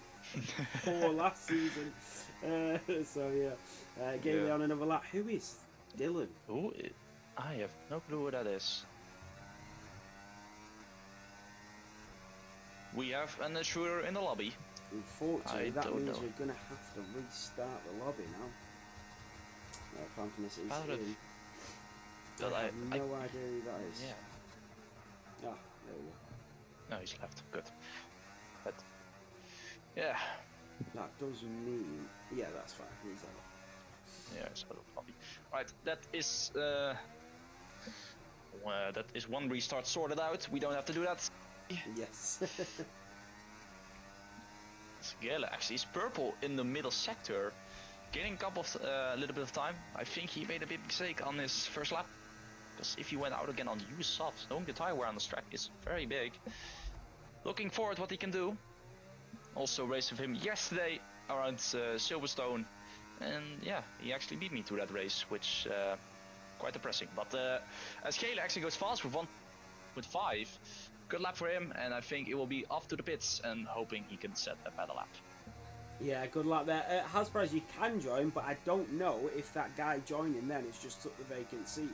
4 last season. So yeah, Gailey on another lap. Who is Dylan? Who? I have no clue who that is. We have an intruder in the lobby. Unfortunately, that means we're going to have to restart the lobby now. Fanfurness is in. But I have no idea who that is. Yeah. Ah, there we go. No, he's left. Good. But yeah. That does mean, yeah, that's fine. He's out. Yeah, it's a little lobby. Right, that is one restart sorted out. We don't have to do that. Yes. Gale actually is purple in the middle sector, gaining a little bit of time. I think he made a big mistake on his first lap, because if he went out again on used softs, knowing the tire wear on this track is very big. Looking forward what he can do. Also raced with him yesterday around Silverstone, and yeah, he actually beat me to that race, which quite depressing. But as Gale actually goes fast with 1.5. Good lap for him, and I think it will be off to the pits and hoping he can set a better lap. Yeah, good luck there. Hasbro, you can join, but I don't know if that guy joining then has just took the vacant seat.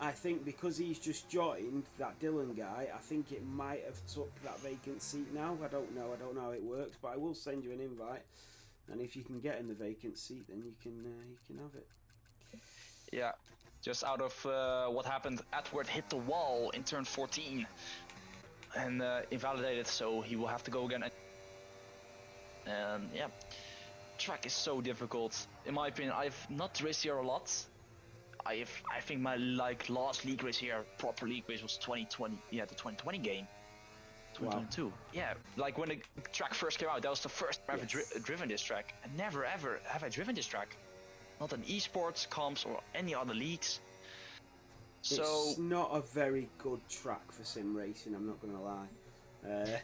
I think because he's just joined, that Dylan guy, I think it might have took that vacant seat now. I don't know how it works, but I will send you an invite, and if you can get in the vacant seat, then you can have it. Yeah, just out of what happened, Edward hit the wall in turn 14. And invalidated, so he will have to go again. And yeah, track is so difficult. In my opinion, I've not raced here a lot. I think my last league race here, proper league race, was 2020. Yeah, the 2020 game. 2022. Wow. Yeah, like when the track first came out, that was the first time I've ever driven this track. And never ever have I driven this track. Not in esports, comps, or any other leagues. So it's not a very good track for sim racing, I'm not going to lie.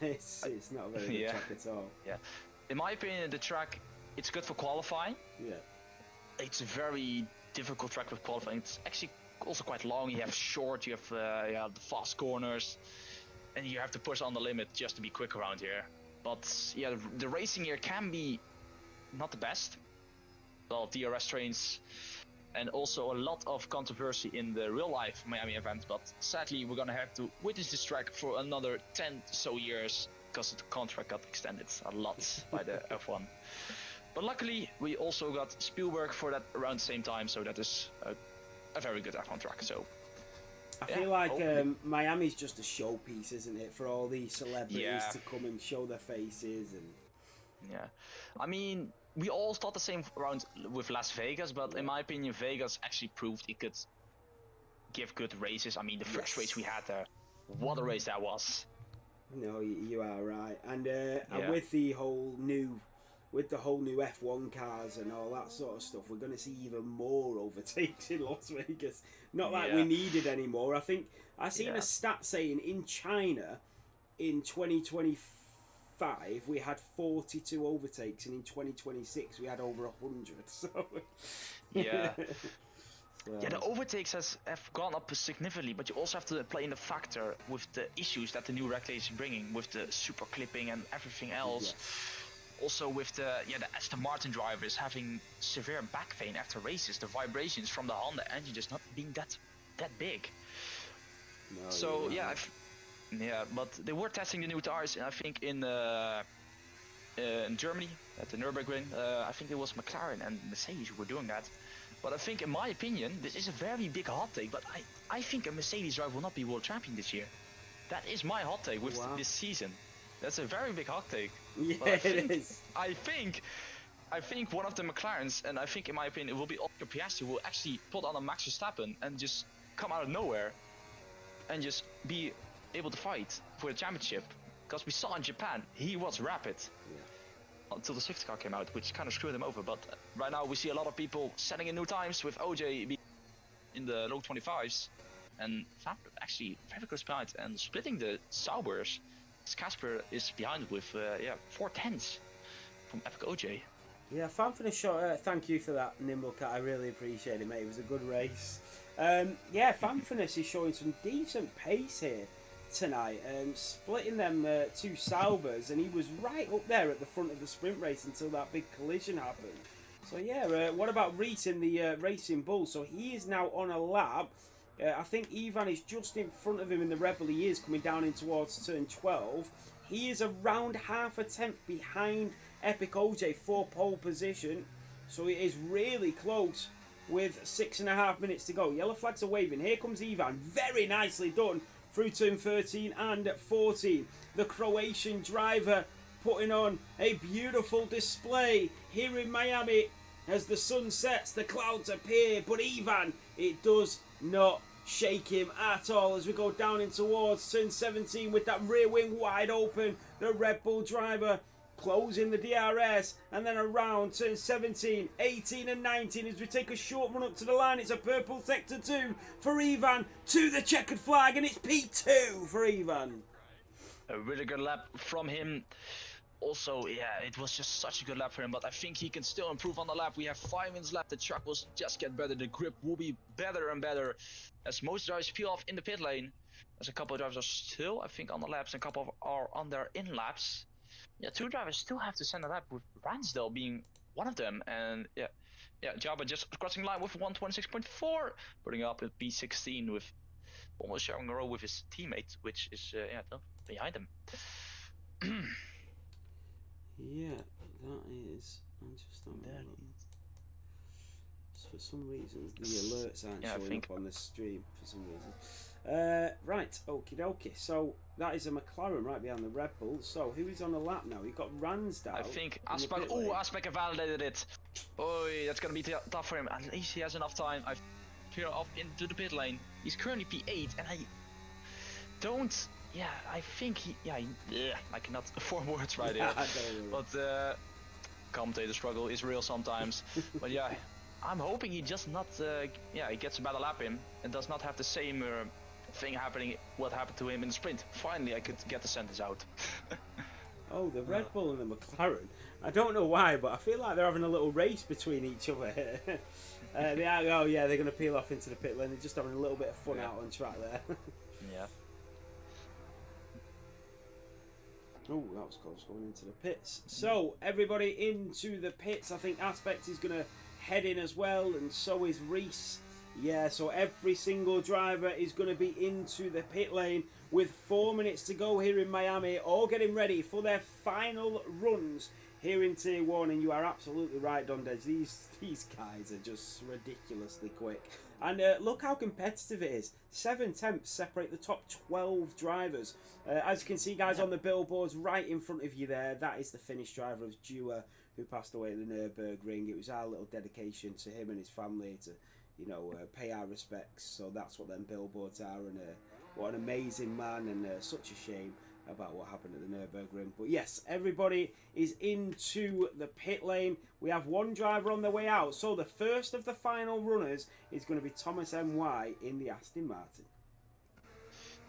It's not a very good track at all. Yeah, in my opinion, the track, it's good for qualifying. Yeah. It's a very difficult track with qualifying. It's actually also quite long. You have short, you have the fast corners, and you have to push on the limit just to be quick around here. But yeah, the racing here can be not the best. Well, DRS trains. And also a lot of controversy in the real life Miami event, but sadly we're gonna have to witness this track for another 10 so years because the contract got extended a lot by the F1. But luckily we also got Spielberg for that around the same time, so that is a a very good F1 track. So I feel like Miami's just a showpiece, isn't it, for all these celebrities to come and show their faces and. Yeah, I mean, we all thought the same around with Las Vegas, but in my opinion, Vegas actually proved it could give good races. I mean, the first race we had there, what a race that was. No, you are right, and with the whole new F1 cars and all that sort of stuff, we're going to see even more overtakes in Las Vegas. Not like we needed anymore. I think I seen a stat saying in China, in 2025 we had 42 overtakes, and in 2026 we had over 100. So yeah. Yeah, the overtakes have gone up significantly, but you also have to play in the factor with the issues that the new regulation is bringing, with the super clipping and everything else. Also with the Aston Martin drivers having severe back pain after races, the vibrations from the Honda engine just not being that big. No, so but they were testing the new tires, and I think in Germany at the Nürburgring, I think it was McLaren and Mercedes who were doing that. But I think, in my opinion, this is a very big hot take, but I think a Mercedes driver will not be world champion this year. That is my hot take with this season. That's a very big hot take. Yeah, it is. I think one of the McLarens, and I think, in my opinion, it will be Oscar Piastri, will actually put on a Max Verstappen and just come out of nowhere and just be able to fight for the championship. Because we saw in Japan, he was rapid. Yeah. Until the safety car came out, which kind of screwed him over. But right now we see a lot of people setting in new times, with OJ in the low 25s, and actually very close behind and splitting the Saubers. Casper is behind with 4/10 from Epic OJ. Yeah, Fanfinish, thank you for that, Nimblecat. I really appreciate it, mate. It was a good race. Fanfinish is showing some decent pace here tonight, splitting them two Saubers, and he was right up there at the front of the sprint race until that big collision happened. So what about Reese in the Racing Bull? So he is now on a lap. I think Ivan is just in front of him in the Red Bull. He is coming down in towards turn 12. He is around half a tenth behind Epic OJ for pole position, so it is really close with 6.5 minutes to go. Yellow flags are waving. Here comes Ivan, very nicely done through turn 13 and 14. The Croatian driver putting on a beautiful display here in Miami. As the sun sets, the clouds appear, but Ivan, it does not shake him at all as we go down in towards turn 17 with that rear wing wide open. The Red Bull driver closing the DRS, and then around turn 17, 18 and 19 as we take a short run up to the line. It's a purple sector 2 for Ivan to the checkered flag, and it's P2 for Ivan. A really good lap from him. Also, it was just such a good lap for him, but I think he can still improve on the lap. We have 5 minutes left. The track will just get better. The grip will be better and better as most drivers peel off in the pit lane. As a couple of drivers are still, I think, on the laps, and a couple are on their in laps. 2 drivers still have to send a lap, with Ransdale being one of them. And Jabba just crossing line with 126.4, putting up at P16 with almost sharing a row with his teammate, which is behind him. That is. I'm just on that. For some reason, the alerts aren't showing up on the stream for some reason. Right, okie dokie. So that is a McLaren right behind the Red Bull. So who is on the lap now? You've got Ransdale. I think Aspek. Oh, Aspek validated it. Oh, that's gonna be tough for him. At least he has enough time. I've cleared off into the pit lane. He's currently P8, and I don't. Yeah, I think he. I cannot form words right here. But commentator struggle is real sometimes. But I'm hoping he just not. He gets a better lap in and does not have the same thing happening. What happened to him in the sprint? Finally, I could get the sentence out. Oh, the Red Bull and the McLaren. I don't know why, but I feel like they're having a little race between each other here. They're going to peel off into the pit lane. They're just having a little bit of fun out on track there. Yeah. Oh, that was close, going into the pits. So, everybody into the pits. I think Aspect is going to head in as well, and so is Reese. Yeah, so every single driver is going to be into the pit lane with 4 minutes to go here in Miami, all getting ready for their final runs here in Tier 1. And you are absolutely right, Dondez. These guys are just ridiculously quick. And look how competitive it is. 7 tenths separate the top 12 drivers. As you can see, guys, on the billboards right in front of you there, that is the Finnish driver of Dua, who passed away at the Nürburgring. It was our little dedication to him and his family to, you know, pay our respects. So that's what them billboards are. And what an amazing man, and such a shame about what happened at the Nürburgring. But yes, everybody is into the pit lane. We have one driver on the way out. So the first of the final runners is going to be Thomas MY in the Aston Martin.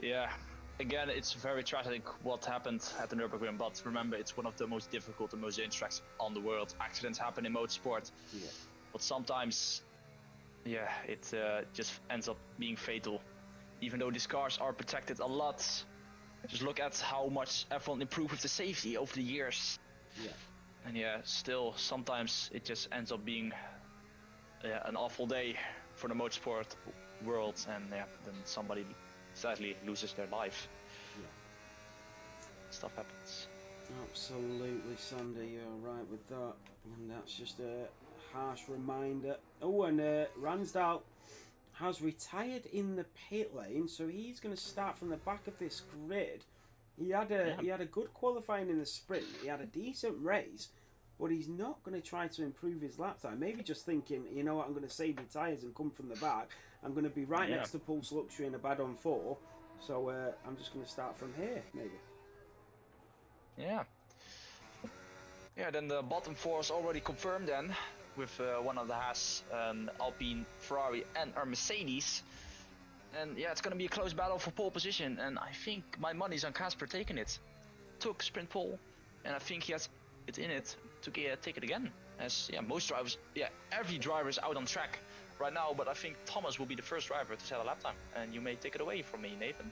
Yeah, again, it's very tragic what happened at the Nürburgring, but remember, it's one of the most difficult and most dangerous tracks on the world. Accidents happen in motorsport, but sometimes, yeah, it just ends up being fatal. Even though these cars are protected a lot, just look at how much F1 improved with the safety over the years. Yeah. And yeah, still, sometimes it just ends up being an awful day for the motorsport world, and yeah, then somebody sadly loses their life. Yeah. Stuff happens. Absolutely, Sandy, you're right with that. And that's just a harsh reminder. Oh, and Ransdal has retired in the pit lane, so he's going to start from the back of this grid. He had a good qualifying in the sprint. He had a decent race, but he's not going to try to improve his lap time. Maybe just thinking, you know what, I'm going to save my tyres and come from the back. I'm going to be right next to Pulse Luxury in a bad on 4, so I'm just going to start from here, maybe. Yeah. Yeah, then the bottom 4 is already confirmed then, with one of the Haas, an Alpine, Ferrari and our Mercedes. And yeah, it's going to be a close battle for pole position, and I think my money's on Casper taking it. Took sprint pole, and I think he has it in it to take it again. As yeah, most drivers, every driver is out on track right now, but I think Thomas will be the first driver to set a lap time, and you may take it away from me, Nathan.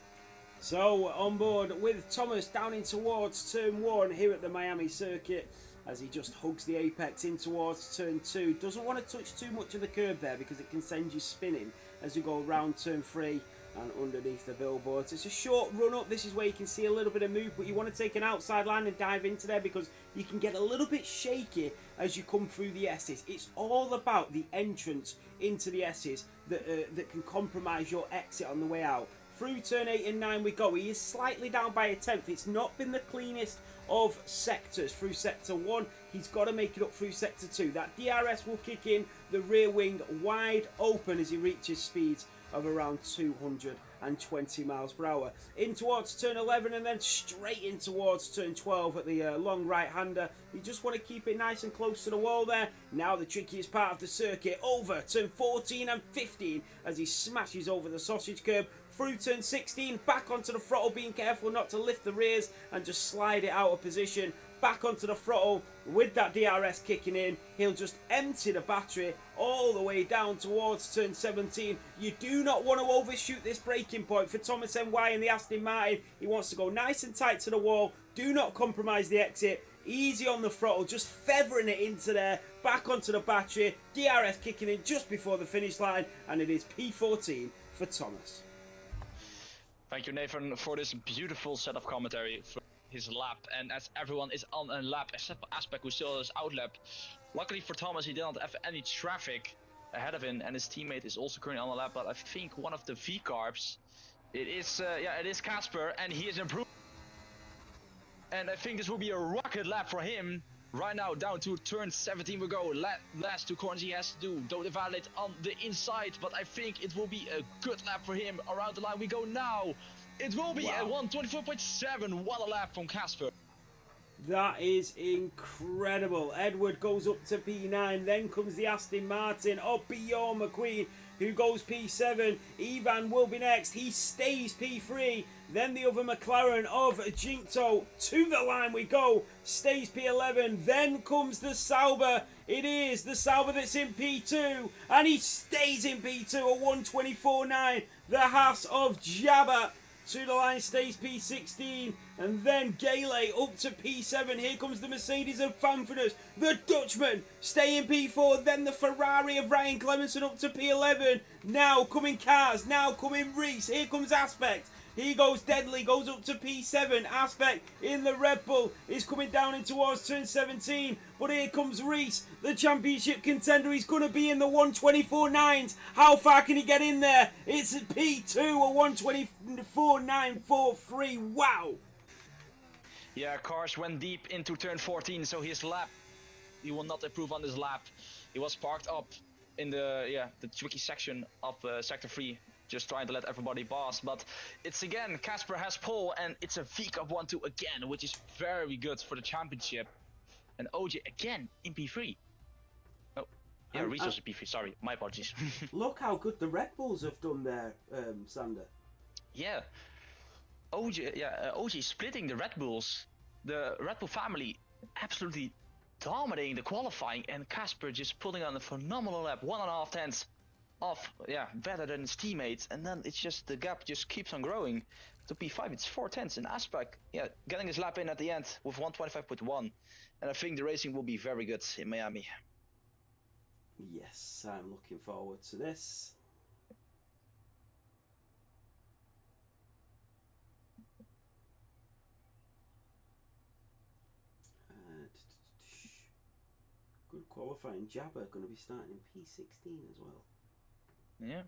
So on board with Thomas down in towards turn 1 here at the Miami circuit, as he just hugs the apex in towards turn 2. Doesn't want to touch too much of the curb there because it can send you spinning as you go around turn 3 and underneath the billboards. It's a short run up. This is where you can see a little bit of move, but you want to take an outside line and dive into there because you can get a little bit shaky as you come through the S's. It's all about the entrance into the S's that can compromise your exit on the way out. Through turn 8 and 9 we go. He is slightly down by a tenth. It's not been the cleanest of sectors through sector 1. He's got to make it up through sector 2. That DRS will kick in, the rear wing wide open as he reaches speeds of around 220 miles per hour. In towards turn 11 and then straight in towards turn 12 at the long right-hander. You just want to keep it nice and close to the wall there. Now the trickiest part of the circuit, over turn 14 and 15 as he smashes over the sausage curb. Through turn 16, back onto the throttle, being careful not to lift the rears and just slide it out of position. Back onto the throttle with that DRS kicking in. He'll just empty the battery all the way down towards turn 17. You do not want to overshoot this braking point for Thomas MY in the Aston Martin. He wants to go nice and tight to the wall. Do not compromise the exit. Easy on the throttle, just feathering it into there. Back onto the battery. DRS kicking in just before the finish line. And it is P14 for Thomas. Thank you, Nathan, for this beautiful set of commentary for his lap. And as everyone is on a lap, except for Aspect, who still has out lap. Luckily for Thomas, he did not have any traffic ahead of him, and his teammate is also currently on the lap. But I think one of the V-carbs, it is Casper, and he is improved. And I think this will be a rocket lap for him. Right now, down to turn 17 we go. Last 2 corners he has to do. Don't evaluate on the inside, but I think it will be a good lap for him. Around the line we go now. It will be a 124.7. What a lap from Casper. That is incredible. Edward goes up to P9. Then comes the Aston Martin. Oh, Bjorn McQueen, who goes P7. Ivan will be next. He stays P3. Then the other McLaren of Jinto. To the line we go. Stays P11. Then comes the Sauber. It is the Sauber that's in P2. And he stays in P2 at 124.9. The Haas of Jabba. To the line stays P16. And then Gale up to P7. Here comes the Mercedes of Fanforders. The Dutchman stay in P4. Then the Ferrari of Ryan Clemenson up to P11. Now coming Cars. Now coming Reese. Here comes Aspect. He goes Deadly, goes up to P7. Aspect in the Red Bull is coming down in towards turn 17. But here comes Reese, the championship contender. He's going to be in the 124.9s. How far can he get in there? It's at P2, a 124.943. Wow. Yeah, Cars went deep into turn 14, so his lap, he will not improve on this lap. He was parked up in the tricky section of sector 3, just trying to let everybody pass. But it's again, Casper has pole, and it's a V Cup 1-2 again, which is very good for the championship. And OJ again in P3. Oh, yeah, Reese was in P3, sorry, my apologies. Look how good the Red Bulls have done there, Sander. Yeah. OJ splitting the Red Bulls. The Red Bull family absolutely dominating the qualifying, and Casper just putting on a phenomenal lap, 1.5 tenths off, better than his teammates, and then it's just the gap just keeps on growing to P5. It's 4 tenths, and Aspect, getting his lap in at the end with 125.1, and I think the racing will be very good in Miami. Yes, I'm looking forward to this. Good qualifying. Jabba going to be starting in P16 as well. Yeah.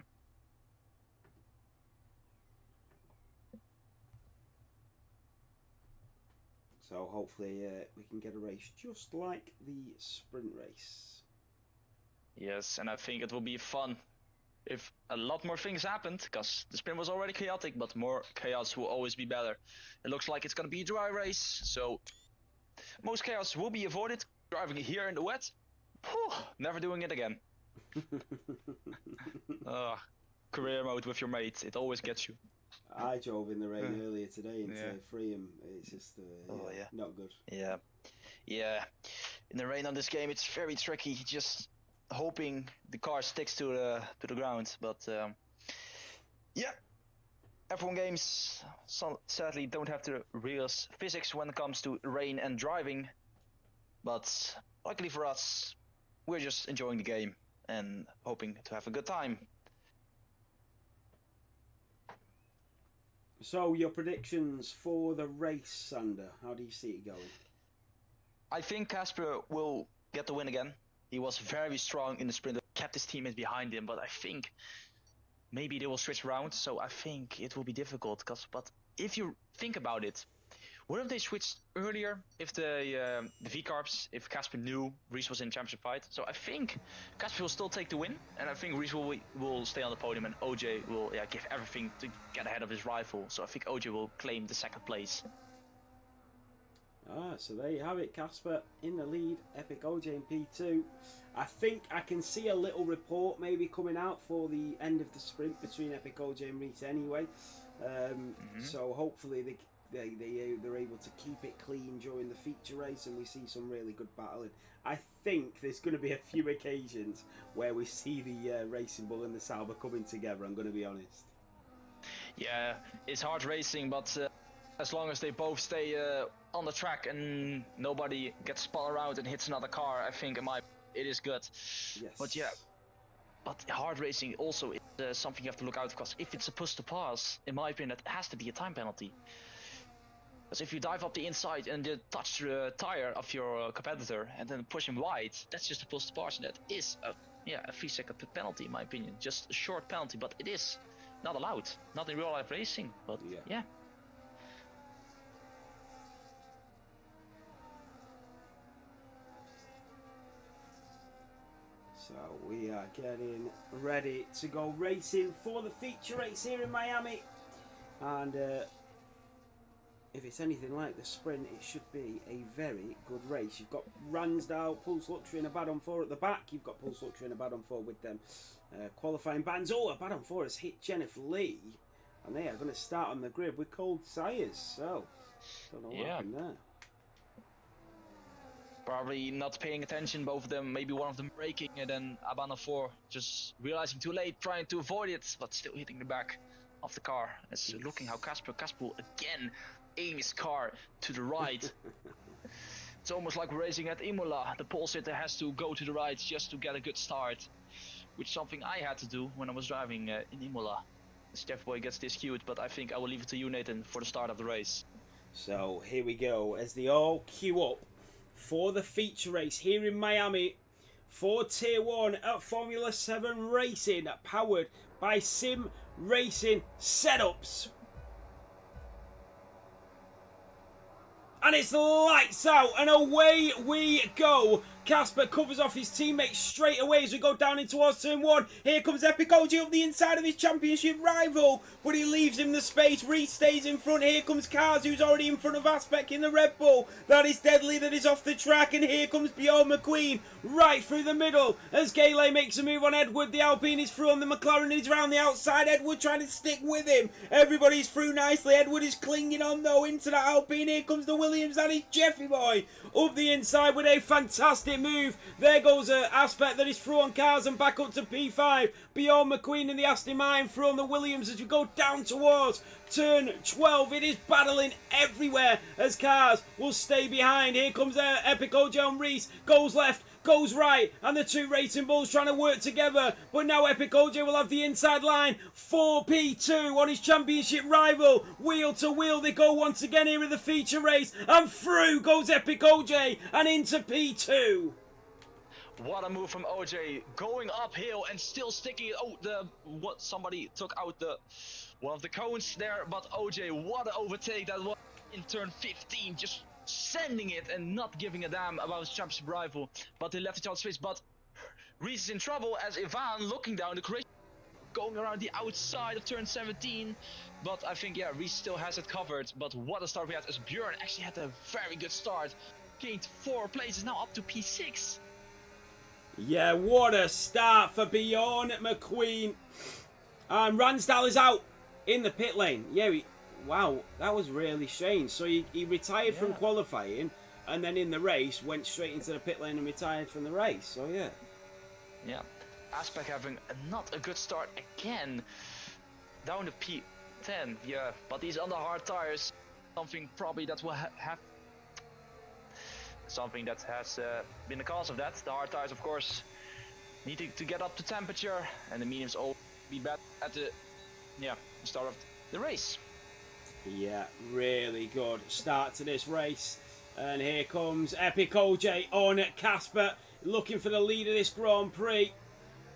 So hopefully we can get a race just like the sprint race. Yes, and I think it will be fun if a lot more things happened, because the sprint was already chaotic, but more chaos will always be better. It looks like it's going to be a dry race, so most chaos will be avoided. Driving here in the wet, never doing it again. Career mode with your mate, it always gets you. I drove in the rain earlier today into Freeham. It's just not good. Yeah. In the rain on this game, it's very tricky. Just hoping the car sticks to the ground. But F1 games sadly don't have the real physics when it comes to rain and driving. But luckily for us, we're just enjoying the game and hoping to have a good time. So, your predictions for the race, Sander? How do you see it going? I think Casper will get the win again. He was very strong in the sprint, kept his teammates behind him, but I think maybe they will switch around, so I think it will be difficult. But if you think about it, what if they switched earlier, if the V-Carbs, if Casper knew Reese was in championship fight? So I think Casper will still take the win, and I think Reese will stay on the podium, and OJ will give everything to get ahead of his rival. So I think OJ will claim the second place. So there you have it, Casper in the lead, Epic OJ in P2. I think I can see a little report maybe coming out for the end of the sprint between Epic OJ and Reese anyway. So hopefully they're able to keep it clean during the feature race, and we see some really good battling. I think there's going to be a few occasions where we see the Racing Bull and the Sauber coming together, I'm going to be honest. Yeah, it's hard racing, but as long as they both stay on the track and nobody gets spun around and hits another car, I think it is good. Yes. But hard racing also is something you have to look out for, because if it's supposed to pass, in my opinion, that has to be a time penalty. Because if you dive up the inside and you touch the tire of your competitor and then push him wide, that's just supposed to pass, and that is a 3-second penalty in my opinion. Just a short penalty, but it is not allowed. Not in real life racing, but yeah. So we are getting ready to go racing for the feature race here in Miami, and if it's anything like the sprint, it should be a very good race. You've got Ransdale, Pulse Luxury and a Badon 4 at the back. You've got Pulse Luxury and a Badon 4 with them qualifying bands. Oh, a Badon 4 has hit Jennifer Lee, and they are going to start on the grid with Cold Sires. So, don't know what happened there. Probably not paying attention, both of them, maybe one of them braking, and then Abano 4 just realizing too late, trying to avoid it, but still hitting the back of the car. It's looking how Casper will again aim his car to the right. It's almost like racing at Imola. The pole sitter has to go to the right just to get a good start, which is something I had to do when I was driving in Imola. Steph Boy gets this queued, but I think I will leave it to you, Nathan, for the start of the race. So here we go as they all queue up for the feature race here in Miami for Tier 1 at Formula 7 Racing, powered by Sim Racing Setups. And it's lights out and away we go. Casper covers off his teammate straight away as we go down in towards turn 1. Here comes Epic OG up the inside of his championship rival, but he leaves him the space. Reese stays in front. Here comes Cars, who's already in front of Aspect in the Red Bull. That is Deadly, that is off the track, and here comes Bjorn McQueen right through the middle as Gale makes a move on Edward. The Alpine is through on the McLaren, he's round the outside. Edward trying to stick with him. Everybody's through nicely. Edward is clinging on though into that Alpine. Here comes the Williams, that is Jeffy Boy up the inside with a fantastic move. There goes an Aspect that is through on Cars and back up to P5. Bjorn McQueen in the Aston Martin through on the Williams as we go down towards turn 12. It is battling everywhere as Cars will stay behind. Here comes Epic OJ on Reese, goes left, goes right, and the two Racing Bulls trying to work together, but now Epic OJ will have the inside line. 4P2 on his championship rival. Wheel to wheel they go once again here in the feature race, and through goes Epic OJ and into P2. What a move from OJ, going uphill and still sticking it. Oh, somebody took out one of the cones there, but OJ, what an overtake that was in turn 15, just sending it and not giving a damn about his championship rival. But they left each other space, but Reese is in trouble as Ivan looking down the correction, going around the outside of turn 17. But I think, yeah, Reese still has it covered. But what a start we had as Bjorn actually had a very good start. Gained 4 places, now up to P6. Yeah, what a start for Bjorn McQueen. And Ransdale is out in the pit lane. Yeah, wow, that was really strange. So he retired from qualifying, and then in the race went straight into the pit lane and retired from the race. So yeah. Yeah, Aspect having not a good start again. Down to P10, yeah, but he's on the hard tires. Something probably that will have something that has been the cause of that. The hard tires, of course, need to get up to temperature, and the mediums all be bad at the start of the race. Yeah, really good start to this race. And here comes Epic OJ on at Casper, looking for the lead of this Grand Prix.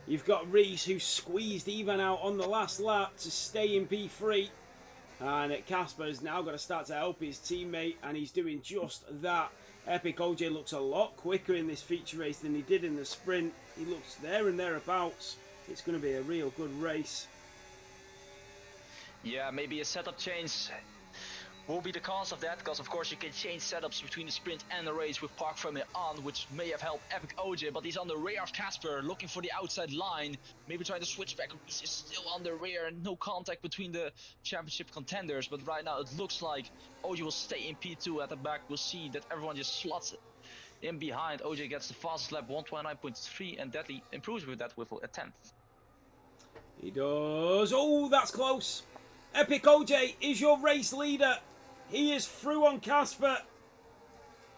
You've got Reese, who squeezed Ivan out on the last lap to stay in P3. And Casper has now got to start to help his teammate, and he's doing just that. Epic OJ looks a lot quicker in this feature race than he did in the sprint. He looks there and thereabouts. It's going to be a real good race. Yeah, maybe a setup change will be the cause of that, because of course you can change setups between the sprint and the race with park framing on, which may have helped Epic OJ, but he's on the rear of Casper, looking for the outside line, maybe trying to switch back. He's still on the rear, no contact between the championship contenders, but right now it looks like OJ will stay in P2 at the back. We'll see that everyone just slots in behind. OJ gets the fastest lap, 129.3, and Deadly improves with that with a 10th. He does. Oh, that's close. Epic OJ is your race leader. He is through on Casper,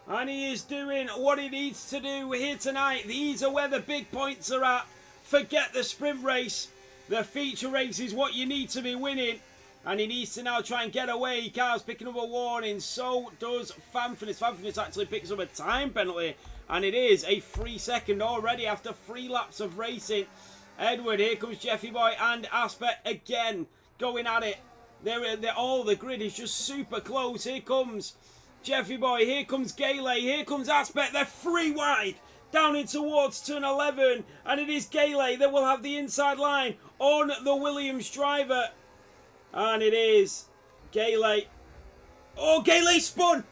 and he is doing what he needs to do here tonight. These are where the big points are at. Forget the sprint race. The feature race is what you need to be winning, and he needs to now try and get away. Car's picking up a warning. So does Fanfinis. Fanfinis actually picks up a time penalty, and it is a 3-second already after 3 laps of racing. Edward, here comes Jeffy Boy and Aspect again going at it. They're all, the grid is just super close. Here comes Jeffy Boy, here comes Gale, here comes Aspect. They're 3 wide down in towards turn 11, and it is Gale that will have the inside line on the Williams driver, and it is Gale. Oh, Gale spun,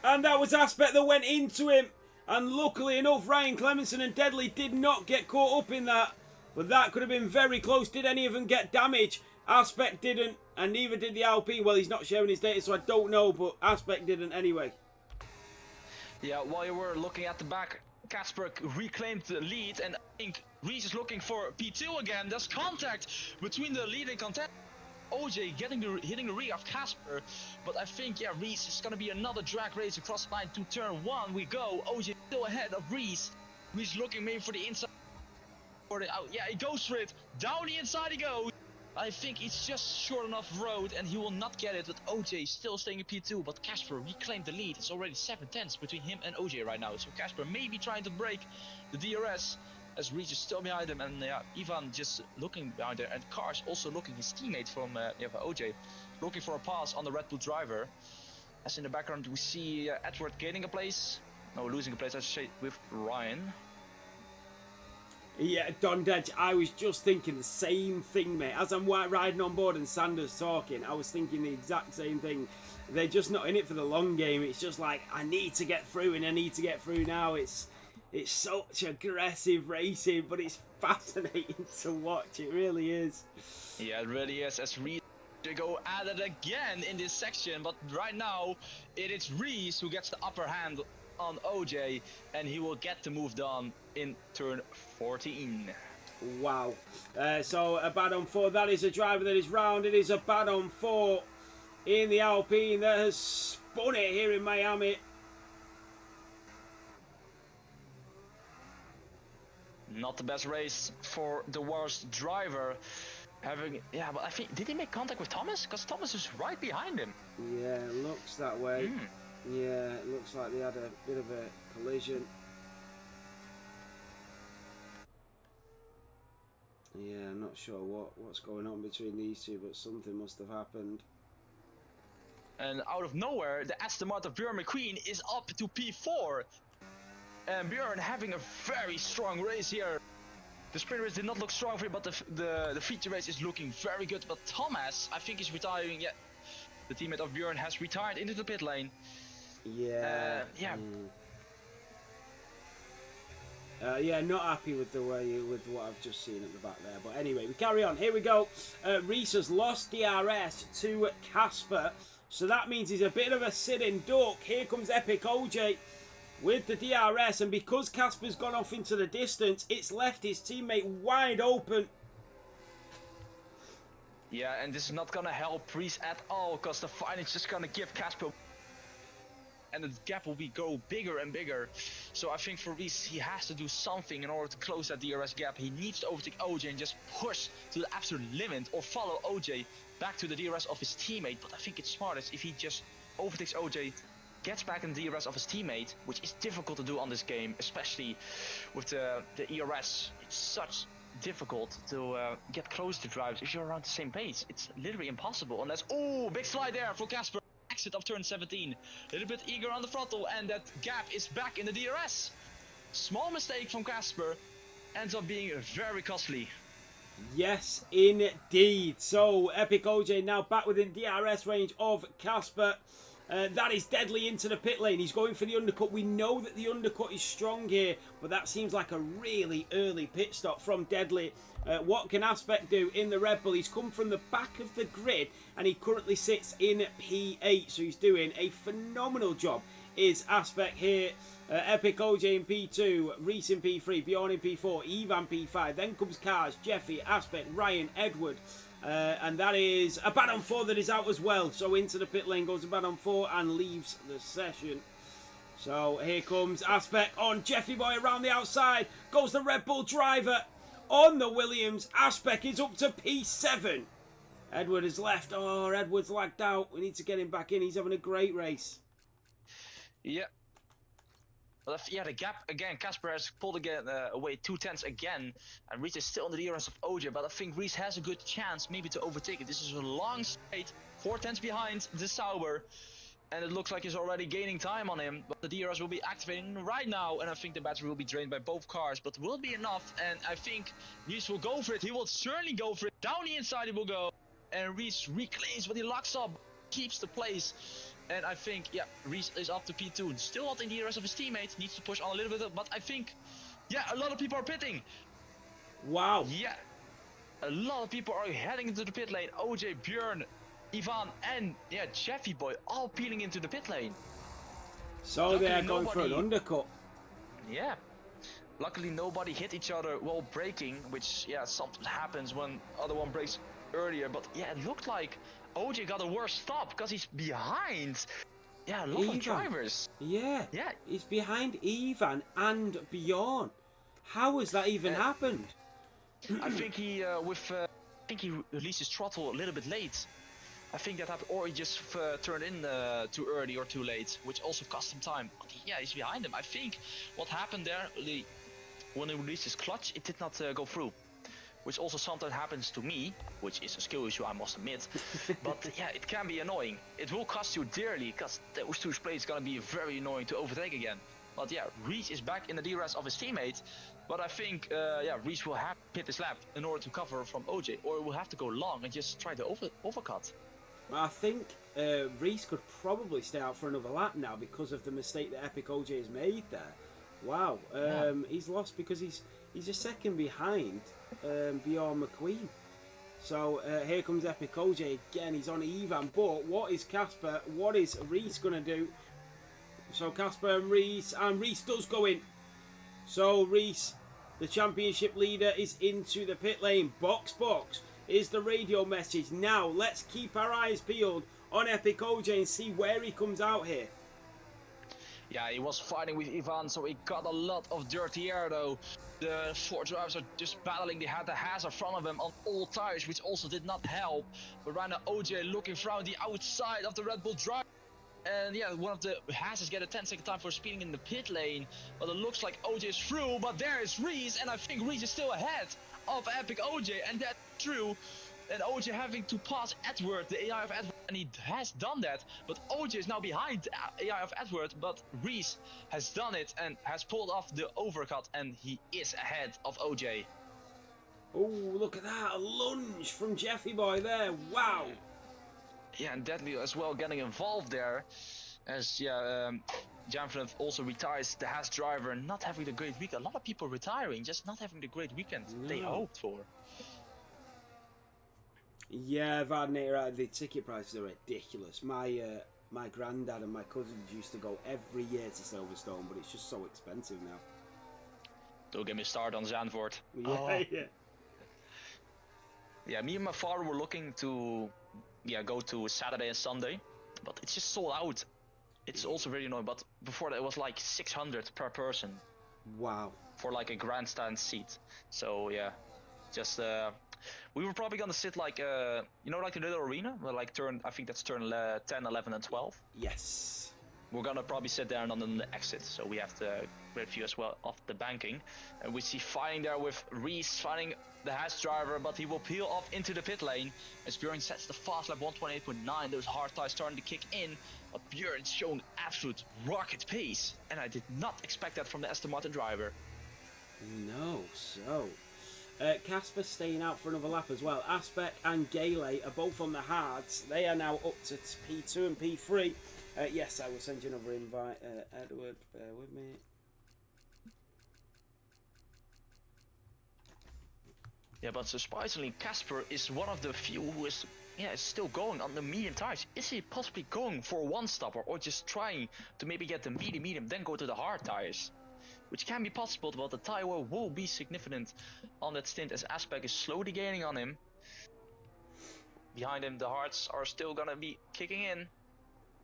and that was Aspect that went into him, and luckily enough Ryan Clemenson and Deadly did not get caught up in that, but that could have been very close. Did any of them get damage? Aspect didn't, and neither did the Alpine. Well, he's not sharing his data, so I don't know, but Aspect didn't anyway. Yeah, while you were looking at the back, Casper reclaimed the lead, and I think Reese is looking for P2 again. There's contact between the lead and contender. OJ hitting the rear of Casper. But I think, yeah, Reese is gonna be another drag race across the line to turn 1. We go. OJ still ahead of Reese. Reese looking maybe for the inside. Yeah, he goes for it. Down the inside he goes. I think it's just short enough road and he will not get it. But OJ still staying in P2. But Casper reclaimed the lead. It's already 7/10 between him and OJ right now. So Casper may be trying to break the DRS. As Reese is still behind him, and Ivan just looking behind there, and Cars also looking, his teammate from OJ, looking for a pass on the Red Bull driver. As in the background we see Edward gaining a place, no, losing a place I should say, with Ryan. Yeah, Don Dedge, I was just thinking the same thing, mate. As I'm riding on board and Sanders talking, I was thinking the exact same thing. They're just not in it for the long game. It's just like, I need to get through, and I need to get through now. It's such aggressive racing, but it's fascinating to watch. It really is. Yeah, it really is. As Reese to go at it again in this section, but right now it is Reese who gets the upper hand on OJ, and he will get the move done in turn 14. Wow. So a bad on 4. That is a driver that is round. It is a bad on 4 in the Alpine that has spun it here in Miami. Not the best race for the worst driver. Yeah, but I think, did he make contact with Thomas? Because Thomas is right behind him. Yeah, it looks that way. Yeah, it looks like they had a bit of a collision. Yeah, I'm not sure what's going on between these two, but something must have happened. And out of nowhere, the Aston Martin of Björn McQueen is up to P4. And Björn having a very strong race here. The sprint race did not look strong for him, but the feature race is looking very good. But Thomas, I think, is retiring. Yeah, the teammate of Björn has retired into the pit lane. Yeah. Yeah. Yeah, not happy with with what I've just seen at the back there. But anyway, we carry on. Here we go. Reese has lost DRS to Casper, so that means he's a bit of a sitting duck. Here comes Epic OJ with the DRS, and because Casper's gone off into the distance, it's left his teammate wide open. Yeah, and this is not gonna help Reese at all, because the fine is just gonna give Casper, and the gap will go bigger and bigger. So I think for Reese, he has to do something in order to close that DRS gap. He needs to overtake OJ and just push to the absolute limit, or follow OJ back to the DRS of his teammate. But I think it's smartest if he just overtakes OJ, gets back in the DRS of his teammate, which is difficult to do on this game, especially with the ERS. It's such difficult to get close to drivers if you're around the same pace. It's literally impossible unless... Oh, big slide there for Casper. Exit of turn 17. A little bit eager on the throttle, and that gap is back in the DRS. Small mistake from Casper ends up being very costly. Yes, indeed. So Epic OJ now back within DRS range of Casper. That is Deadly into the pit lane. He's going for the undercut. We know that the undercut is strong here, but that seems like a really early pit stop from Deadly. What can Aspect do in the Red Bull? He's come from the back of the grid, and he currently sits in P8, so he's doing a phenomenal job. Is Aspect here? Epic OJ in P2, Reese in P3, Bjorn in P4, Ivan P5. Then comes Cars, Jeffy, Aspect, Ryan, Edward. And that is a bad on 4 that is out as well. So into the pit lane goes a bad on 4 and leaves the session. So here comes Aspect on Jeffy Boy around the outside. Goes the Red Bull driver on the Williams. Aspect is up to P7. Edward is left. Oh, Edward's lagged out. We need to get him back in. He's having a great race. Yeah. Well, yeah, the gap again. Casper has pulled again away 2/10 again, and Reese is still on the DRS of OJ. But I think Reese has a good chance maybe to overtake it. This is a long straight, 4/10 behind the Sauber, and it looks like he's already gaining time on him. But the DRS will be activating right now, and I think the battery will be drained by both cars. But will it be enough? And I think Reese will go for it. He will certainly go for it. Down the inside he will go, and Reese reclaims, but he locks up, keeps the place. And I think, yeah, Reese is up to P2. Still not in the DRS of his teammate. Needs to push on a little bit, but I think, yeah, a lot of people are pitting. Wow. Yeah, a lot of people are heading into the pit lane. OJ, Björn, Ivan, and yeah, Jeffy Boy all peeling into the pit lane. So Luckily, they're going for an undercut. Yeah. Luckily, nobody hit each other while braking, which, yeah, something happens when other one brakes earlier, but yeah, it looked like OJ got a worse stop because he's behind. Yeah, a lot of drivers. Yeah. Yeah. He's behind Ivan and Bjorn. How has that even happened? I think he released his throttle a little bit late. I think that happened, or he just turned in too early or too late, which also cost him time. But yeah, he's behind him. I think what happened there, when he released his clutch, it did not go through, which also sometimes happens to me, which is a skill issue, I must admit. But yeah, it can be annoying. It will cost you dearly, because those two sprays gonna be very annoying to overtake again. But yeah, Reese is back in the DRS of his teammate. But I think, yeah, Reese will have to pit his lap in order to cover from OJ, or will have to go long and just try to overcut. I think Reese could probably stay out for another lap now because of the mistake that Epic OJ has made there. Wow, he's lost because he's a second behind Bjorn McQueen. So here comes Epic OJ again. He's on Ivan, but what is Casper? What is Reese gonna do? So Casper and Reese does go in. So Reese, the championship leader, is into the pit lane. Box is the radio message. Now let's keep our eyes peeled on Epic OJ and see where he comes out here. Yeah, he was fighting with Ivan, so he got a lot of dirty air though. The four drivers are just battling. They had the Haas in front of them on all tires, which also did not help. But right now OJ looking from the outside of the Red Bull driver. And yeah, one of the Haas get a 10-second time for speeding in the pit lane. But it looks like OJ is through, but there is Reese, and I think Reese is still ahead of Epic OJ, and that's true. And OJ having to pass Edward, the AI of Edward, and he has done that. But OJ is now behind the AI of Edward, but Reese has done it and has pulled off the overcut, and he is ahead of OJ. Oh, look at that, a lunge from Jeffy Boy there, wow. Yeah, and Deadly as well getting involved there, as yeah, Janfred also retires the Haas driver, not having the great weekend. A lot of people retiring, just not having the great weekend they hoped for. Yeah, Vardner, the ticket prices are ridiculous. My granddad and my cousins used to go every year to Silverstone, but it's just so expensive now. Don't get me started on Zandvoort. Yeah. Yeah, me and my father were looking to go to Saturday and Sunday, but it's just sold out. It's also very annoying, but before that it was like 600 per person. Wow. For like a grandstand seat. So yeah, just we were probably gonna sit like you know, like the little arena where like I think that's turn 10, 11 and 12. Yes. We're gonna probably sit there and on the exit, so we have the great view as well of the banking. And we see fighting there with Reese fighting the Haas driver, but he will peel off into the pit lane as Björn sets the fast lap 128.9. Those hard tires starting to kick in, but Björn is showing absolute rocket pace, and I did not expect that from the Aston Martin driver. No, so Casper staying out for another lap as well. Aspec and Gale are both on the hards. They are now up to P2 and P3. Yes, I will send you another invite, Edward. Bear with me. Yeah, but surprisingly, Casper is one of the few who is still going on the medium tires. Is he possibly going for one stopper, or just trying to maybe get the medium, then go to the hard tires? Which can be possible, but the tire wear will be significant on that stint as Aspect is slowly gaining on him. Behind him, the hards are still gonna be kicking in.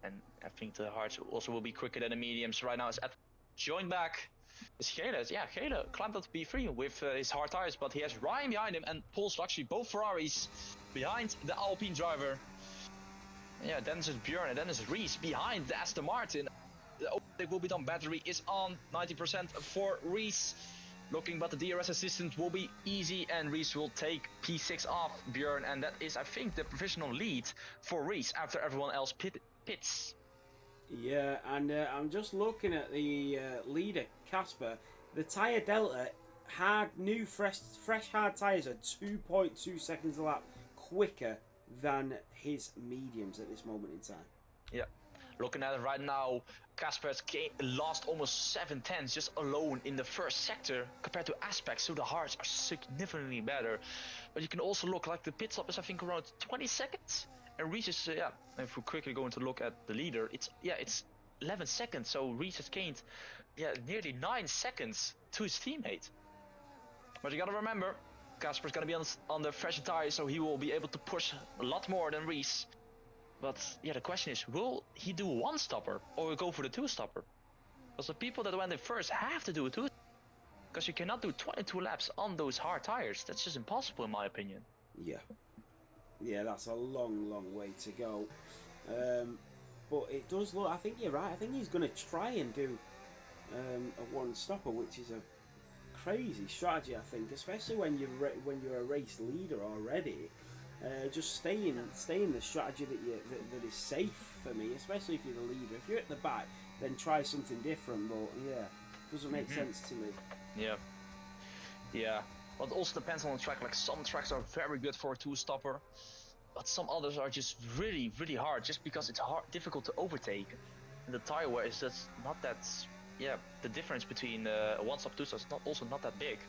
And I think the hards also will be quicker than the mediums. Right now, it's at joined back. It's Gele. Yeah, Gele climbed up to P3 with his hard tires, but he has Ryan behind him and pulls actually both Ferraris behind the Alpine driver. Yeah, then it's Björn and then it's Reese behind the Aston Martin. The overtake will be done. Battery is on 90% for Reese. Looking, but the DRS assistant will be easy, and Reese will take P6 off Björn, and that is, I think, the provisional lead for Reese after everyone else pits. Yeah, and I'm just looking at the leader, Casper. The tyre delta, new fresh hard tyres are 2.2 seconds a lap quicker than his mediums at this moment in time. Yeah, looking at it right now, Casper has lost almost 7 tenths just alone in the first sector compared to Aspect, so the hards are significantly better. But you can also look like the pit stop is, I think, around 20 seconds. And Reese is, if we're quickly going to look at the leader, it's 11 seconds. So Reese has gained, nearly 9 seconds to his teammate. But you gotta remember, Casper's gonna be on the fresher tires, so he will be able to push a lot more than Reese. But yeah, the question is, will he do one stopper or go for the two stopper? Because the people that went in first have to do a two, because you cannot do 22 laps on those hard tires. That's just impossible in my opinion. Yeah, that's a long way to go. But it does look, I think you're right, I think he's going to try and do a one stopper, which is a crazy strategy, I think, especially when you're a race leader already. Just stay in the strategy that is safe for me, especially if you're the leader. If you're at the back, then try something different. But yeah, doesn't make sense to me. Yeah. But it also depends on the track. Like some tracks are very good for a two stopper, but some others are just really hard, just because it's difficult to overtake. And the tire wear is just not that. Yeah, the difference between a one stop two stop is not that big.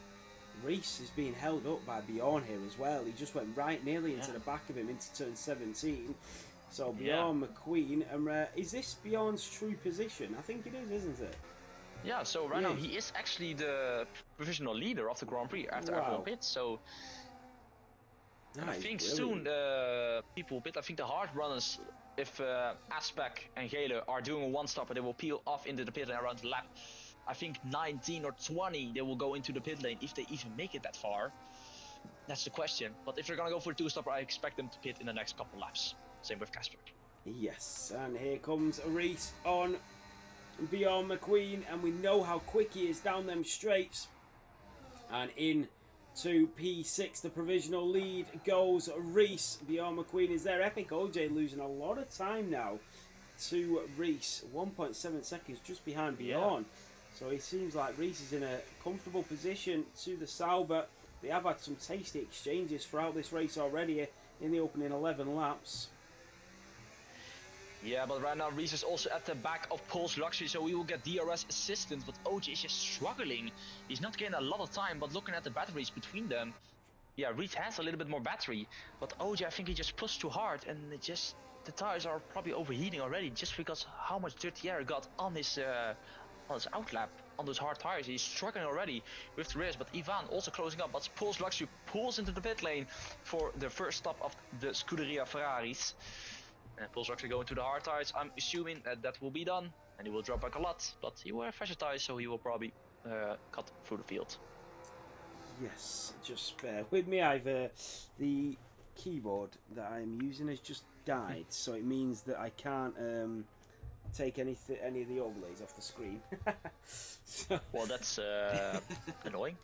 Reese is being held up by Bjorn here as well. He just went right nearly into the back of him into turn 17. So Bjorn McQueen, is this Bjorn's true position? I think it is, isn't it? Yeah, so right now he is actually the provisional leader of the Grand Prix after everyone pits. So I think soon people will pit. I think the hard runners, if Aspec and Gele are doing a one stopper, they will peel off into the pit lane around the lap. I think 19 or 20 they will go into the pit lane if they even make it that far. That's the question. But if they're gonna go for the two stopper, I expect them to pit in the next couple laps. Same with Casper. Yes, and here comes Reese on Bjorn McQueen, and we know how quick he is down them straights. And in to P6, the provisional lead goes Reese. Bjorn McQueen is there. Epic OJ losing a lot of time now to Reese. 1.7 seconds just behind Bjorn. So it seems like Reese is in a comfortable position to the Sauber. They have had some tasty exchanges throughout this race already in the opening 11 laps. Yeah, but right now Reese is also at the back of Pole's Luxury, so we will get DRS assistance, but OJ is just struggling. He's not getting a lot of time, but looking at the batteries between them, yeah, Reese has a little bit more battery, but OJ, I think he just pushed too hard, and the tires are probably overheating already, just because how much dirty air got on his outlap, on those hard tires. He's struggling already with the race, but Ivan also closing up, but Pole's Luxury pulls into the pit lane for the first stop of the Scuderia Ferraris. And Pole's Luxury going to the hard tires. I'm assuming that will be done, and he will drop back a lot, but he will have fresher tires, so he will probably cut through the field. Yes, just bear with me. The keyboard that I'm using has just died, so it means that I can't take any of the overlays off the screen. Well, that's annoying.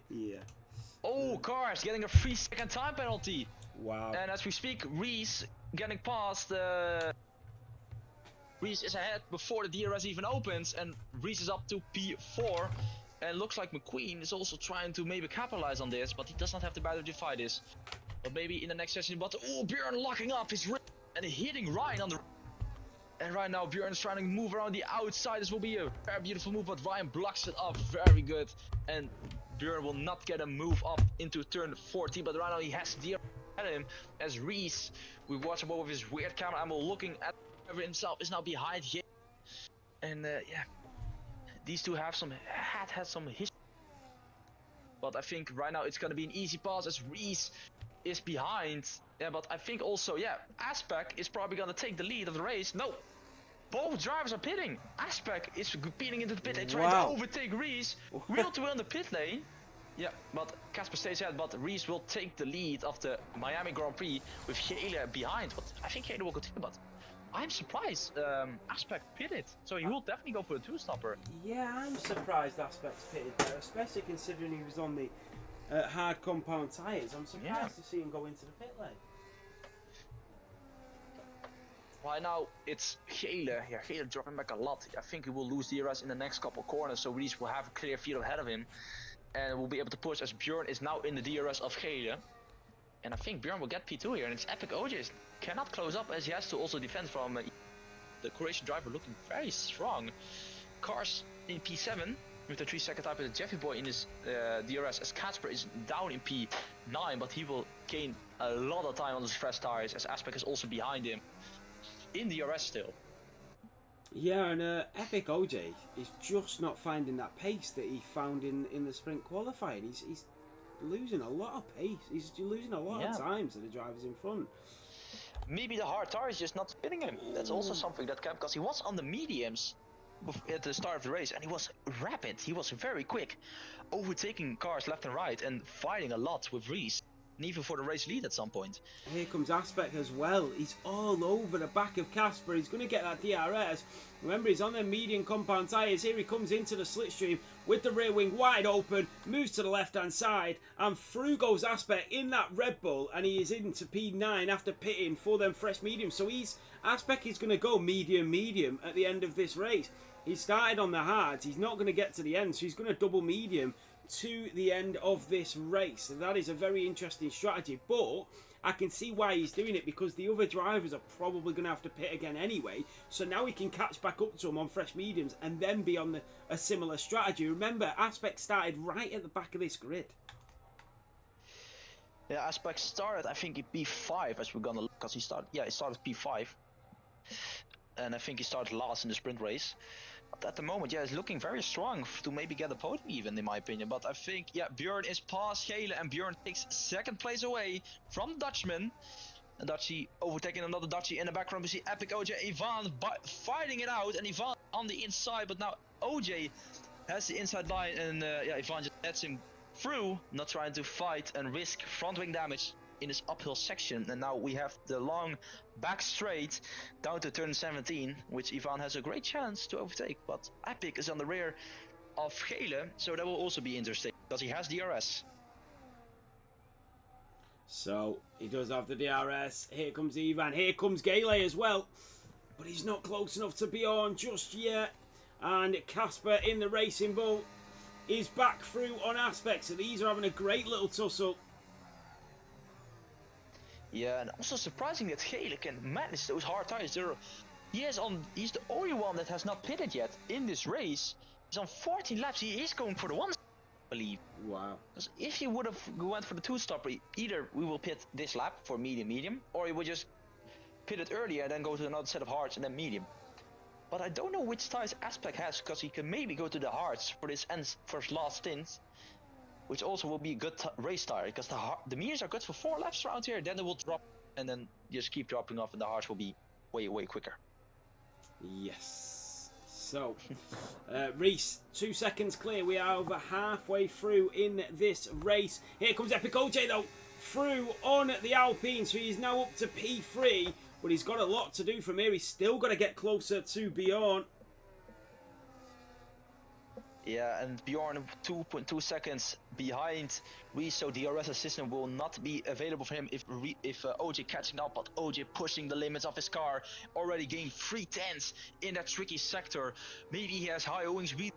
Yeah. Oh, Cars getting a 3-second time penalty. Wow. And as we speak, Reese getting past. Reese is ahead before the DRS even opens, and Reese is up to P4. And looks like McQueen is also trying to maybe capitalize on this, but he does not have the battery to fight this. But maybe in the next session. But oh, Bjorn locking up his rim and hitting Ryan on the. And right now Bjorn is trying to move around the outside. This will be a very beautiful move, but Ryan blocks it up very good. And Bjorn will not get a move up into turn 40, but right now he has DRS at him as Reese. We watch him with his weird camera angle looking at himself, is now behind him. And yeah, these two have had some history. But I think right now it's gonna be an easy pass as Reese is behind. Yeah, but I think also, yeah, Aspec is probably gonna take the lead of the race. No, both drivers are pitting. Aspec is pitting into the pit lane, trying to overtake Reese. Wheel to wheel in the pit lane. Yeah, but Casper stays ahead, but Reese will take the lead of the Miami Grand Prix with Gele behind. But I think Gele will continue, but I'm surprised Aspec pitted. So he will definitely go for the two-stopper. Yeah, I'm surprised Aspec's pitted there, especially considering he was on the hard compound tyres. I'm surprised to see him go into the pit lane. Right now, it's Gele. Yeah, Gele dropping back a lot. I think he will lose DRS in the next couple corners, so Reese will have a clear field ahead of him. And will be able to push as Bjorn is now in the DRS of Gele. And I think Bjorn will get P2 here, and it's Epic OJ cannot close up as he has to also defend from the Croatian driver looking very strong. Cars in P7 with the 3-second time with Jeffy Boy in his DRS as Casper is down in P9, but he will gain a lot of time on his fresh tires as Aspec is also behind him in DRS still. Yeah, and Epic OJ is just not finding that pace that he found in the sprint qualifying. He's losing a lot of pace. He's losing a lot of time to the drivers in front. Maybe the hard tire is just not fitting him. That's also something that can, because he was on the mediums at the start of the race and he was rapid. He was very quick, overtaking cars left and right and fighting a lot with Reese. And even for the race lead at some point. Here comes Aspect as well. He's all over the back of Casper. He's going to get that DRS. Remember, he's on their medium compound tyres. Here he comes into the slipstream with the rear wing wide open. Moves to the left-hand side. And through goes Aspect in that Red Bull. And he is into P9 after pitting for them fresh mediums. So Aspect is going to go medium at the end of this race. He started on the hards. He's not going to get to the end. So he's going to double medium to the end of this race. And that is a very interesting strategy, but I can see why he's doing it, because the other drivers are probably going to have to pit again anyway, so now he can catch back up to them on fresh mediums and then be on a similar strategy. Remember, Aspect started right at the back of this grid. Yeah, Aspect started, I think, at P5 as we're gonna look, because he started P5, and I think he started last in the sprint race. But at the moment, yeah, he's looking very strong to maybe get a podium even, in my opinion. But I think, yeah, Björn is past Gele, and Björn takes second place away from Dutchman. And Dutchie overtaking another Dutchie in the background. We see Epic, OJ, Ivan fighting it out, and Ivan on the inside. But now OJ has the inside line, and yeah, Ivan just lets him through, not trying to fight and risk front wing damage in this uphill section. And now we have the long back straight down to turn 17, which Ivan has a great chance to overtake. But Epic is on the rear of Gele, so that will also be interesting because he has DRS. So he does have the DRS. Here comes Ivan. Here comes Gele as well, but he's not close enough to Bjorn just yet. And Casper in the Racing Bull is back through on Aspect. So these are having a great little tussle. Yeah, and also surprising that Gele can manage those hard tires. He's the only one that has not pitted yet in this race. He's on 14 laps. He is going for the one, I believe. Wow. Because if he would have went for the two-stopper, either we will pit this lap for medium, or he would just pit it earlier and then go to another set of hards and then medium. But I don't know which tires Aspect has, because he can maybe go to the hards for this first last stint, which also will be a good race tire, because the mediums are good for 4 laps around here. Then it will drop and then just keep dropping off, and the hards will be way quicker. Yes. So, Reese, 2 seconds clear. We are over halfway through in this race. Here comes Epic OJ though, through on the Alpine, so he's now up to P3, but he's got a lot to do from here. He's still got to get closer to Bjorn. Yeah, and Bjorn 2.2 seconds behind Reese, so DRS assistant will not be available for him if OJ catching up, but OJ pushing the limits of his car, already gained 3/10 in that tricky sector. Maybe he has high owing speed.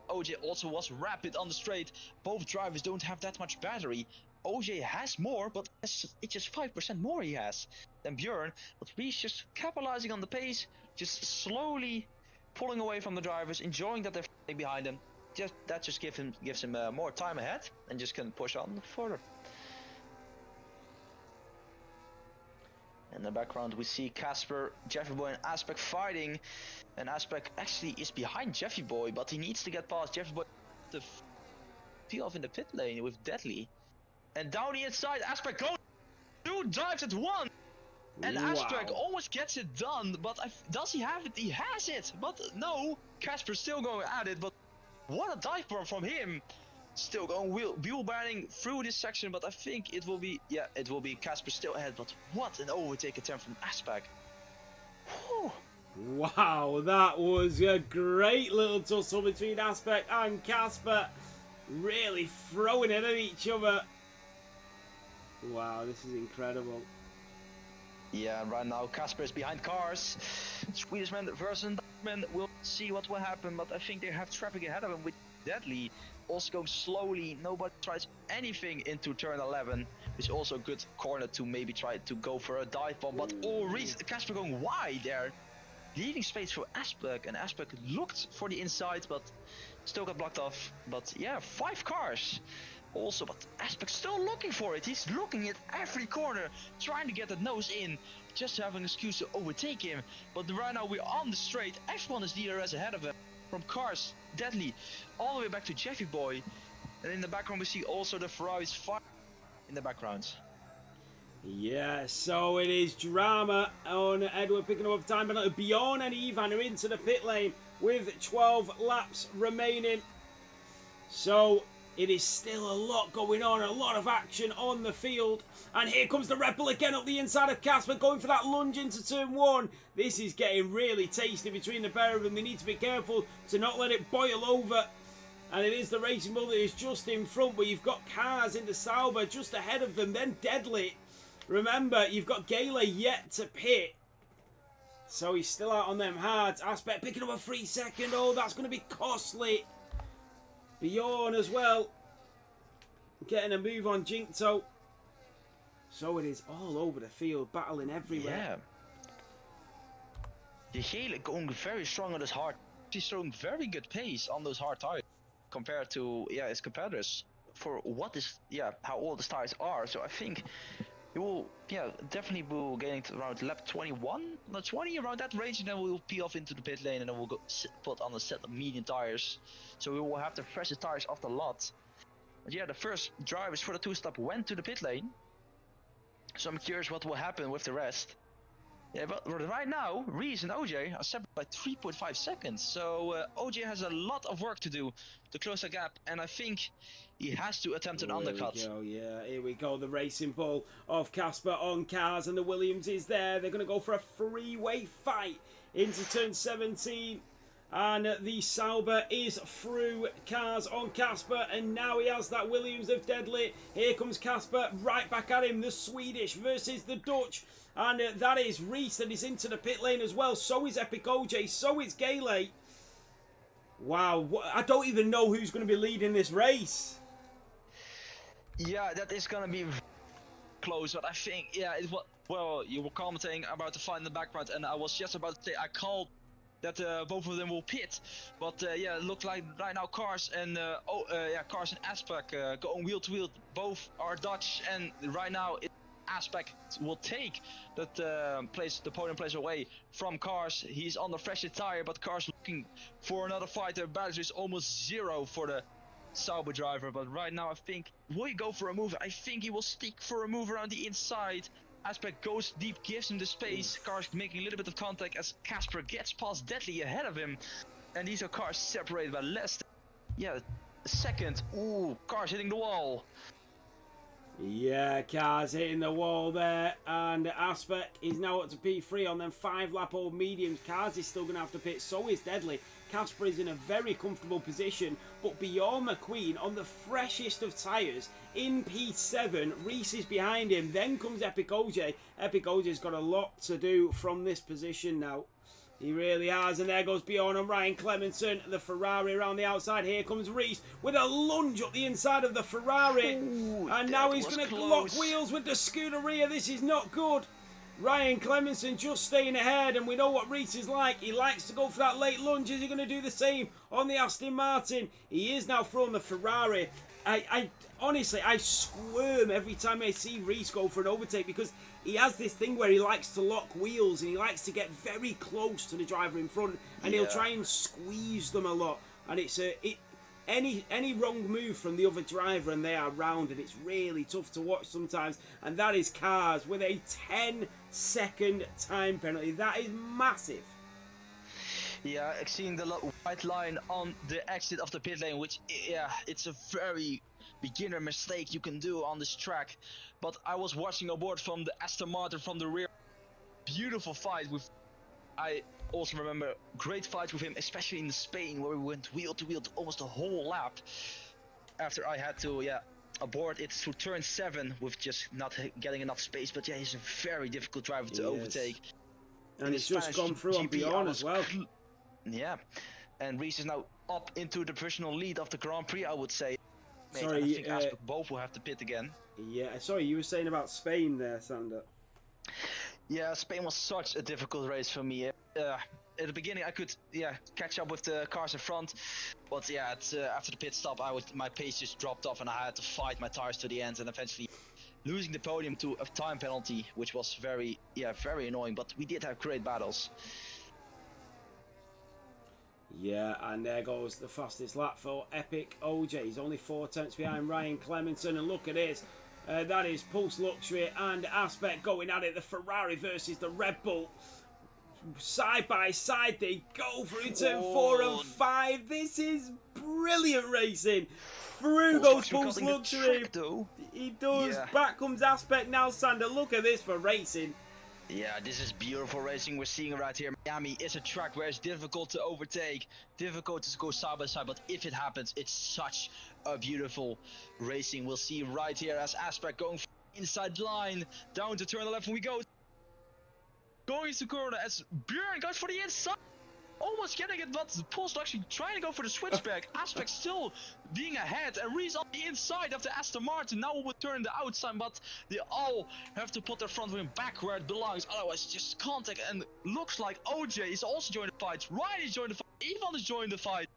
OJ also was rapid on the straight. Both drivers don't have that much battery. OJ has more, but it's just 5% more he has than Bjorn. But Reese just capitalizing on the pace, just slowly pulling away from the drivers, enjoying that they're behind him. That just gives him more time ahead, and just can push on further. In the background we see Casper, Jeffy Boy and Aspect fighting, and Aspect actually is behind Jeffy Boy, but he needs to get past Jeffy Boy to peel off in the pit lane with Deadly. And down the inside, Aspect goes 2 dives at one. And Aspect almost gets it done, but does he have it? He has it, but no, Casper's still going at it, but what a dive bomb from him. Still going wheel banding through this section, but I think it will be Casper still ahead, but what an overtake attempt from Aspect. Whew. Wow, that was a great little tussle between Aspect and Casper. Really throwing it at each other. Wow, this is incredible. Yeah, right now Casper is behind cars. Swedish man versus Dutchman. We'll see what will happen, but I think they have traffic ahead of him with Deadly. Also going slowly, nobody tries anything into turn 11. Which is also a good corner to maybe try to go for a dive bomb. But Casper going wide there. Leaving space for Aspect, and Aspect looked for the inside, but still got blocked off. But yeah, 5 cars. Also, but Aspect still looking for it. He's looking at every corner, trying to get that nose in, just to have an excuse to overtake him. But right now we're on the straight. F1 is DRS ahead of him. From cars, Deadly, all the way back to Jeffy Boy. And in the background we see also the Ferraris fire in the background. Yeah, so it is drama on Edward picking up time penalty. Bjorn and Ivan are into the pit lane with 12 laps remaining. So it is still a lot going on, a lot of action on the field. And here comes the Red Bull again up the inside of Casper, going for that lunge into turn 1. This is getting really tasty between the pair of them. They need to be careful to not let it boil over. And it is the Racing Bull that is just in front, but you've got cars in the Sauber just ahead of them, then Deadly. Remember, you've got Gale yet to pit. So he's still out on them hards. Aspect picking up a 3 second. Oh, that's going to be costly. Bjorn as well. Getting a move on Jinkto. So it is all over the field, battling everywhere. Yeah. Gale going very strong on his hard. He's showing very good pace on those hard tires compared to his competitors for what is how old the tires are. So I think he will definitely will getting to around lap 21, not 20, around that range, and then we'll peel off into the pit lane and then we'll go put on a set of medium tires. So we will have the freshest tires off the lot. But yeah, the first drivers for the 2-stop went to the pit lane. So I'm curious what will happen with the rest. Yeah, but right now, Reese and OJ are separated by 3.5 seconds. So OJ has a lot of work to do to close the gap, and I think he has to attempt an undercut. Here we go, yeah, here we go. The Racing Bull of Casper on cars, and the Williams is there. They're going to go for a three-way fight into turn 17. And the Sauber is through, cars on Casper, and now he has that Williams of Deadly. Here comes Casper, right back at him, the Swedish versus the Dutch. And that is Reese that is into the pit lane as well. So is Epic OJ, so is Gale. Wow, I don't even know who's going to be leading this race. Yeah, that is going to be close, but I think, well, you were commenting about the fight in the background, and I was just about to say I called that both of them will pit, but it looked like right now Cars and Cars and Aspect going wheel to wheel. Both are Dutch, and right now Aspect will take that the podium place away from Cars. He's on the freshest tire, but Cars looking for another fight. The battery is almost 0 for the Sauber driver, but right now I think will he go for a move? I think he will stick for a move around the inside. Aspect goes deep, gives him the space. Cars making a little bit of contact as Casper gets past Deadly ahead of him. And these are cars separated by less than a second. Ooh, Cars hitting the wall. Yeah, Cars hitting the wall there. And Aspect is now up to P3 on them 5-lap-old mediums. Cars is still going to have to pit, so is Deadly. Casper is in a very comfortable position, but Bjorn McQueen on the freshest of tyres in P7. Reese is behind him. Then comes Epic OJ. Epic OJ's got a lot to do from this position now. He really has, and there goes Bjorn and Ryan Clemenson, the Ferrari around the outside. Here comes Reese with a lunge up the inside of the Ferrari. Ooh, and now he's going to lock wheels with the Scuderia. This is not good. Ryan Clemenson just staying ahead, and we know what Reese is like. He likes to go for that late lunge. Is he going to do the same on the Aston Martin? He is now throwing the Ferrari. I honestly, I squirm every time I see Reese go for an overtake, because he has this thing where he likes to lock wheels and he likes to get very close to the driver in front, and he'll try and squeeze them a lot. And it's any wrong move from the other driver and they are round, and it's really tough to watch sometimes. And that is Cars with a 10-second time penalty. That is massive. Yeah, seeing the white line on the exit of the pit lane, which it's a very beginner mistake you can do on this track. But I was watching aboard from the Aston Martin from the rear. Beautiful fight with. I also remember great fights with him, especially in Spain, where we went wheel to wheel almost the whole lap. After I had to abort it through turn 7 with just not getting enough space. But yeah, he's a very difficult driver to overtake. And he's just gone through on Bjorn as well. Yeah, and Reese is now up into the provisional lead of the Grand Prix, I would say. Sorry, I think Aspect both will have to pit again. Yeah, sorry, you were saying about Spain there, Sander. Yeah, Spain was such a difficult race for me. At the beginning, I could catch up with the cars in front, but after the pit stop, my pace just dropped off, and I had to fight my tires to the end, and eventually losing the podium to a time penalty, which was very annoying. But we did have great battles. Yeah, and there goes the fastest lap for Epic OJ. He's only 4 tenths behind Ryan Clemenson, and look at this. That is Pulse Luxury and Aspect going at it. The Ferrari versus the Red Bull. Side by side they go through turn 4 and 5. This is brilliant racing. Through goes Pulse Luxury. He does. Yeah. Back comes Aspect now, Sander. Look at this for racing. Yeah, this is beautiful racing we're seeing right here. Miami is a track where it's difficult to overtake, difficult to go side by side, but if it happens, it's such a beautiful racing. We'll see right here as Aspect going inside the line, down to turn 11 we go. Going to corner as Björn goes for the inside. Almost getting it, but Pulse actually trying to go for the switchback. Aspect still being ahead, and Reese on the inside of the Aston Martin. Now will turn the outside, but they all have to put their front wing back where it belongs. Otherwise, just contact. And looks like OJ is also joining the fight. Ryan is joining the fight. Ivan is joining the fight.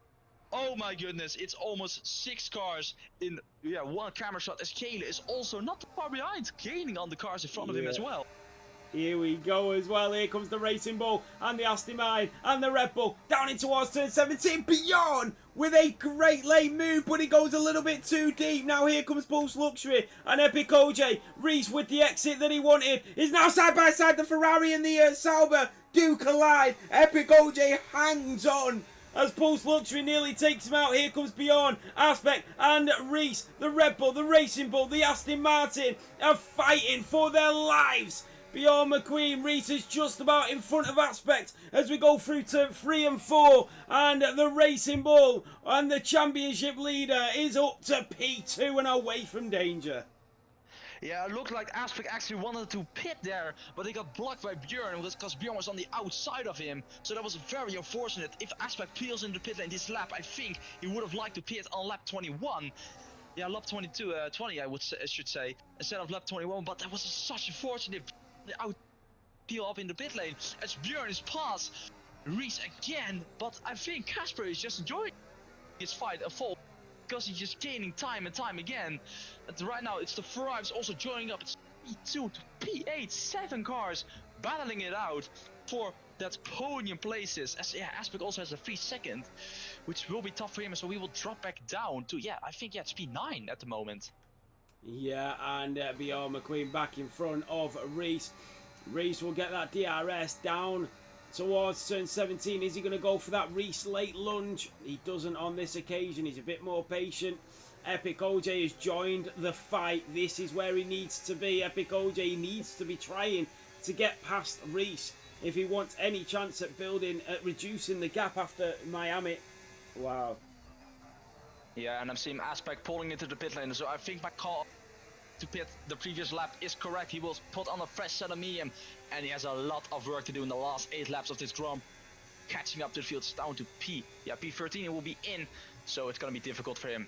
Oh my goodness, it's almost 6 cars in one camera shot. As Kayla is also not too far behind, gaining on the cars in front of him as well. Here we go as well. Here comes the Racing Bull and the Aston Martin and the Red Bull down in towards turn 17. Bjorn with a great late move, but he goes a little bit too deep. Now here comes Pulse Luxury and Epic OJ. Reese with the exit that he wanted is now side by side. The Ferrari and the Sauber do collide. Epic OJ hangs on as Pulse Luxury nearly takes him out. Here comes Bjorn, Aspect and Reese. The Red Bull, the Racing Bull, the Aston Martin are fighting for their lives. Bjorn McQueen, Reese is just about in front of Aspect as we go through to 3 and 4, and the Racing Bull and the championship leader is up to P2 and away from danger. Yeah, it looked like Aspect actually wanted to pit there, but he got blocked by Bjorn because Bjorn was on the outside of him. So that was very unfortunate. If Aspect peels in the pit lane this lap, I think he would have liked to pit on lap 21. Yeah, lap 20 I should say, instead of lap 21, but that was such a fortunate out peel up in the pit lane as Bjorn is past Reese again, but I think Casper is just enjoying his fight a fall because he's just gaining time and time again. And right now it's the Ferraris also joining up. It's P2 to P8, 7 cars battling it out for that podium places, as Aspect also has a free second, which will be tough for him, so we will drop back down to I think it's P9 at the moment. Yeah, and Bjorn McQueen back in front of Reese. Reese will get that DRS down towards turn 17. Is he going to go for that Reese late lunge? He doesn't on this occasion. He's a bit more patient. Epic OJ has joined the fight. This is where he needs to be. Epic OJ needs to be trying to get past Reese if he wants any chance at reducing the gap after Miami. Wow. Yeah, and I'm seeing Aspect pulling into the pit lane, so I think my call to pit the previous lap is correct. He will put on a fresh set of medium, and he has a lot of work to do in the last 8 laps of this Grand. Catching up to the field, it's down to P13, he will be in, so it's gonna be difficult for him.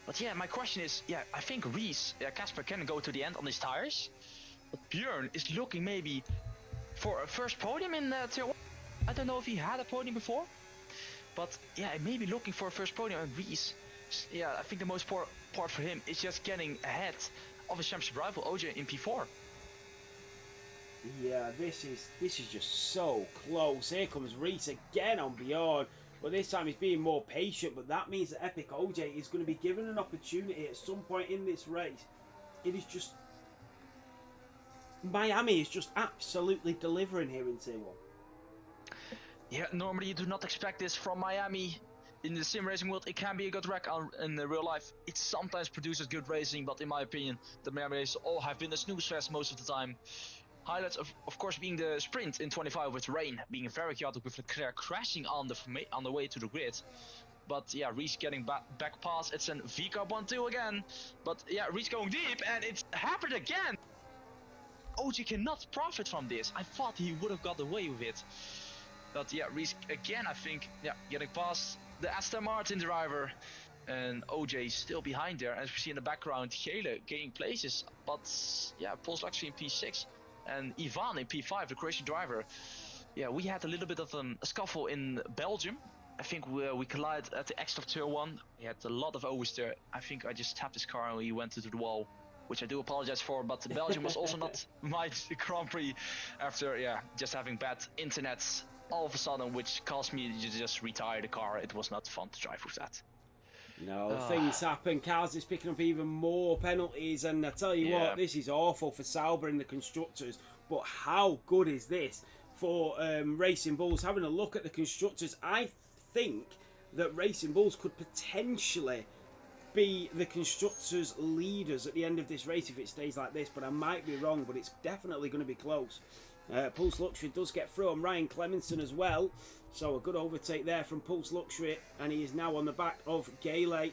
But my question is, I think Reese, Casper can go to the end on his tires, but Bjorn is looking maybe for a first podium in tier 1. I don't know if he had a podium before, but maybe looking for a first podium. And Reese, I think the most part for him is just getting ahead of his championship rival OJ in P4. Yeah, this is just so close. Here comes Reese again on Bjorn, but this time he's being more patient. But that means that Epic OJ is going to be given an opportunity at some point in this race. It is just Miami is just absolutely delivering here in Tier 1. Yeah, normally you do not expect this from Miami. In the sim racing world, it can be a good wreck. In the real life, it sometimes produces good racing, but in my opinion, the Miami races all have been a snooze fest most of the time. Highlights of course being the sprint in 25 with rain being very chaotic with Leclerc crashing on the way to the grid. But Reese getting back past. It's an VCAP 1-2 again. But Reese going deep, and it's happened again. OG cannot profit from this. I thought he would have got away with it. But Reese again, I think, getting past the Aston Martin driver. And OJ still behind there. As we see in the background, Gele gaining places. But Pulse actually in P6. And Ivan in P5, the Croatian driver. We had a little bit of a scuffle in Belgium. I think we collided at the exit of Tier 1. We had a lot of overs there. I think I just tapped his car and he went into the wall, which I do apologize for. But Belgium was also not my Grand Prix after just having bad internet all of a sudden, which caused me to just retire the car. It was not fun to drive with that. No, things happen. Cars is picking up even more penalties, and I tell you what, this is awful for Sauber in the constructors. But how good is this for Racing Bulls? Having a look at the constructors, I think that Racing Bulls could potentially be the constructors' leaders at the end of this race if it stays like this. But I might be wrong, but it's definitely going to be close. Pulse Luxury does get through on Ryan Clemenson as well. So a good overtake there from Pulse Luxury, and he is now on the back of Gale.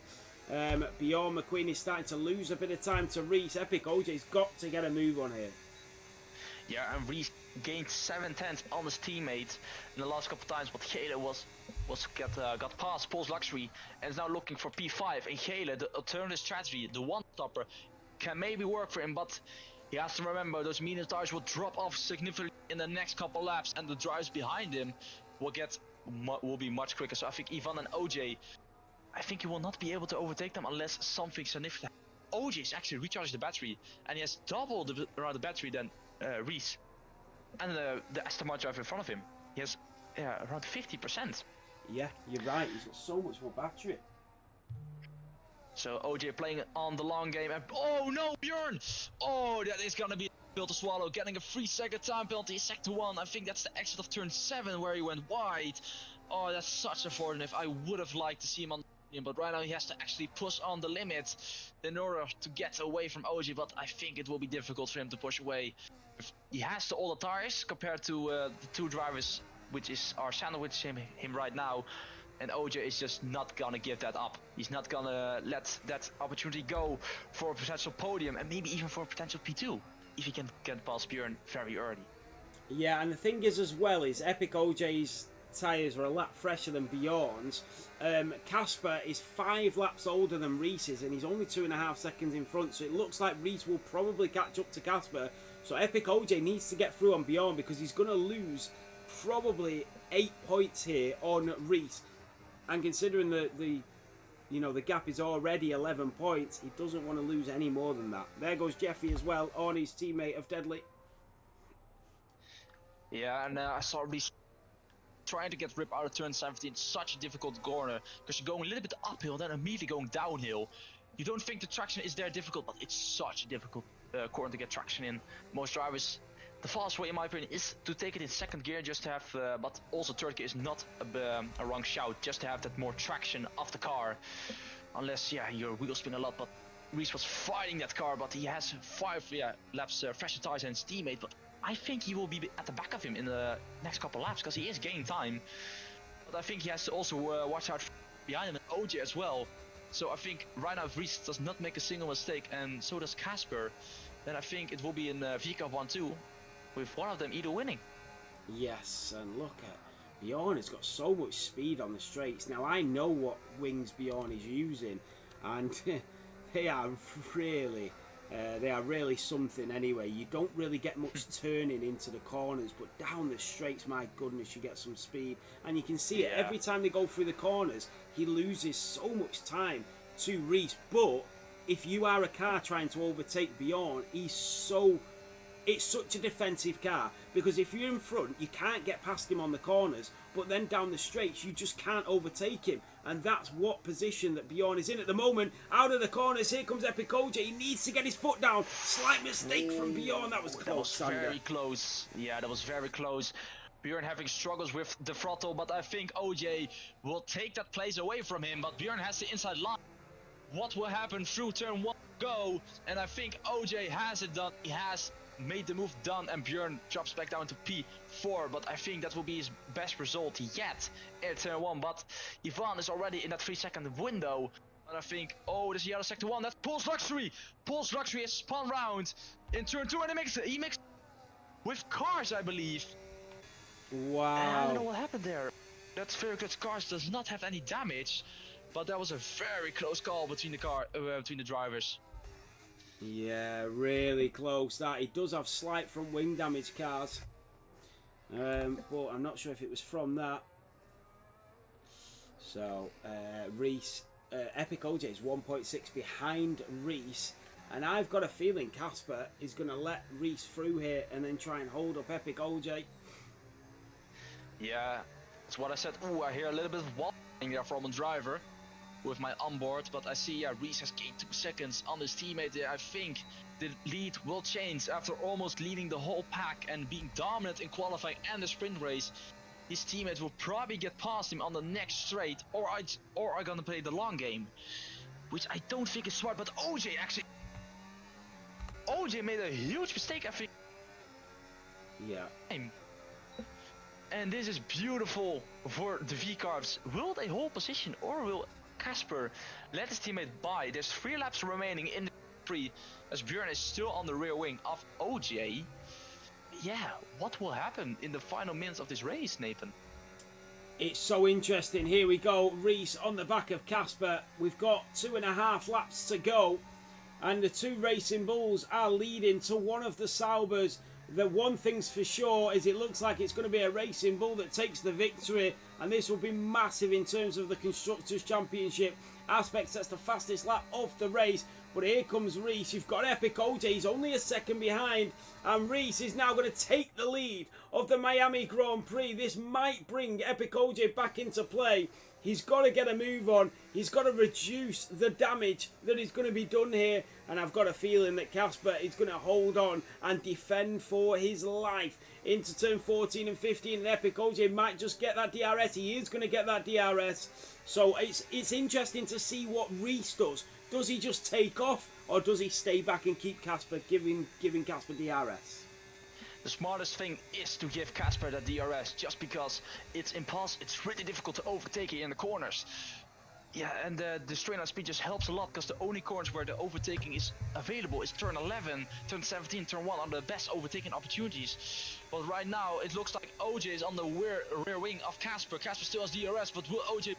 Bjorn McQueen is starting to lose a bit of time to Reese. Epic OJ's got to get a move on here. Yeah, and Reese gained 7/10 on his teammate in the last couple of times, but Gale got past Pulse Luxury and is now looking for P5. And Gale, the alternative strategy, the one-stopper, can maybe work for him, but he has to remember those medium tires will drop off significantly in the next couple laps, and the drivers behind him will be much quicker. So I think Ivan and OJ, I think he will not be able to overtake them unless something significant. OJ is actually recharging the battery, and he has double the battery than Reese. And the Aston Martin driver in front of him, he has around 50%. Yeah, you're right. He's got so much more battery. So OJ playing on the long game, and oh no, Bjorn! Oh, that is gonna be difficult to swallow. Getting a 3-second time penalty, sector 1. I think that's the exit of turn 7 where he went wide. Oh, that's such unfortunate. I would have liked to see him on the podium, but right now he has to actually push on the limit in order to get away from OJ. But I think it will be difficult for him to push away. He has the older tires compared to the two drivers, which are sandwiching him right now. And OJ is just not gonna give that up. He's not gonna let that opportunity go for a potential podium, and maybe even for a potential P2 if he can get past Bjorn very early. Yeah, and the thing is as well is Epic OJ's tyres are a lap fresher than Bjorn's. Casper is 5 laps older than Reese's, and he's only 2.5 seconds in front, so it looks like Reese will probably catch up to Casper. So Epic OJ needs to get through on Bjorn, because he's going to lose probably 8 points here on Reese. And considering the gap is already 11 points, he doesn't want to lose any more than that. There goes Jeffy as well, Arnie's teammate of Deadly. Yeah, and I saw Reese trying to get Rip out of turn 17. Such a difficult corner, because you're going a little bit uphill, then immediately going downhill. You don't think the traction is there difficult, but it's such a difficult corner to get traction in. Most drivers, the fastest way in my opinion is to take it in second gear, just to have, but also third gear is not a wrong shout, just to have that more traction of the car. Unless, yeah, your wheels spin a lot, but Reese was fighting that car, but he has 5 laps fresher tires than his teammate, but I think he will be at the back of him in the next couple laps, because he is gaining time. But I think he has to also watch out behind him and OJ as well. So I think right now if Reese does not make a single mistake, and so does Casper, then I think it will be in VCAP 1-2. With one of them either winning. Yes, and look at Bjorn has got so much speed on the straights. Now I know what wings Bjorn is using, and they are really something anyway. You don't really get much turning into the corners, but down the straights, my goodness, you get some speed. And you can see it every time they go through the corners, he loses so much time to Reese. But if you are a car trying to overtake Bjorn, it's such a defensive car, because if you're in front you can't get past him on the corners, but then down the straights you just can't overtake him, and that's what position that Bjorn is in at the moment. Out of the corners, here comes Epic OJ. He needs to get his foot down. Slight mistake from Bjorn. That was close. That was very close. Yeah, that was very close. Bjorn having struggles with the throttle, but I think OJ will take that place away from him, but Bjorn has the inside line. What will happen through turn 1? Go, and I think OJ has it done. He has made the move done, and Bjorn drops back down to P4, but I think that will be his best result yet in turn 1. But Ivan is already in that 3-second window, and I think, oh, this is the other sector 1. That's Pulse Luxury. Pulse Luxury has spun round in turn 2, and he mixed with Cars, I believe. Wow. And I don't know what happened there. That very good Cars does not have any damage, but that was a very close call between the drivers. Yeah, really close that. He does have slight front wing damage, Cars. But I'm not sure if it was from that. So, Reese, Epic OJ is 1.6 behind Reese. And I've got a feeling Casper is going to let Reese through here and then try and hold up Epic OJ. Yeah, that's what I said. Ooh, I hear a little bit of wobbling there from a driver with my onboard, but I see Reese has gained 2 seconds on his teammate there. I think the lead will change after almost leading the whole pack and being dominant in qualifying and the sprint race. His teammates will probably get past him on the next straight, or are gonna play the long game, which I don't think is smart. But OJ made a huge mistake, I think. Yeah. And this is beautiful for the V-Carbs. Will they hold position, or will Casper let his teammate by? There's 3 laps remaining in the 3, as Björn is still on the rear wing of OJ. Yeah, what will happen in the final minutes of this race, Nathan? It's so interesting. Here we go. Reese on the back of Casper. We've got 2.5 laps to go. And the 2 Racing Bulls are leading to one of the Saubers. The one thing's for sure is it looks like it's going to be a Racing Bull that takes the victory. And this will be massive in terms of the Constructors' Championship aspects. That's the fastest lap of the race. But here comes Reese. You've got Epic OJ. He's only a second behind. And Reese is now going to take the lead of the Miami Grand Prix. This might bring Epic OJ back into play. He's got to get a move on. He's got to reduce the damage that is going to be done here. And I've got a feeling that Casper is going to hold on and defend for his life into turn 14 and 15. And Epic OJ might just get that DRS. He is going to get that DRS. So it's interesting to see what Reese does. Does he just take off, or does he stay back and keep Casper, giving Casper DRS? The smartest thing is to give Casper that DRS, just because it's really difficult to overtake here in the corners. Yeah, and the strain on speed just helps a lot, because the only corners where the overtaking is available is turn 11, turn 17, turn 1 are the best overtaking opportunities. But right now it looks like OJ is on the rear wing of Casper. Casper still has DRS, but will OJ...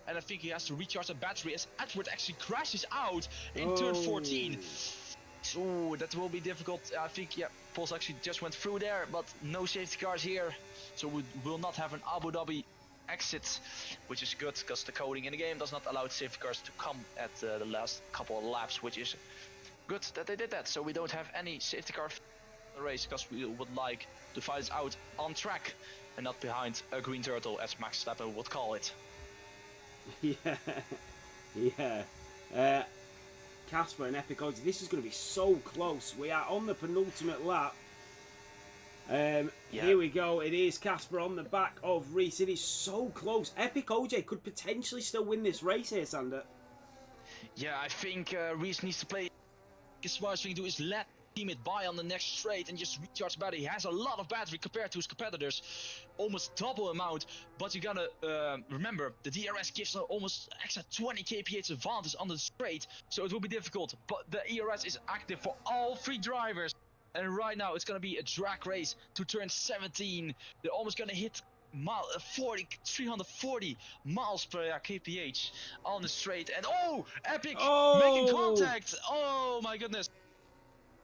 And I think he has to recharge the battery as Edward actually crashes out in turn 14. Ooh, that will be difficult. I think, yeah, Pulse actually just went through there, but no safety cars here. So we will not have an Abu Dhabi exit, which is good, because the coding in the game does not allow safety cars to come at the last couple of laps, which is good that they did that. So we don't have any safety car in the race, because we would like to fight this out on track and not behind a green turtle, as Max Verstappen would call it. Yeah. Casper and Epic OJ, this is going to be so close. We are on the penultimate lap. Here we go. It is Casper on the back of Reese. It is so close. Epic OJ could potentially still win this race here, Sander. Yeah, I think Reese needs to play. The smartest thing to do is let teammate by on the next straight and just recharge battery. He has a lot of battery compared to his competitors, almost double amount. But you gotta remember, the DRS gives almost extra 20 kph advantage on the straight, so it will be difficult. But the ERS is active for all 3 drivers, and right now it's gonna be a drag race to turn 17. They're almost gonna hit 340 miles per kph on the straight, and Epic making contact. Oh my goodness.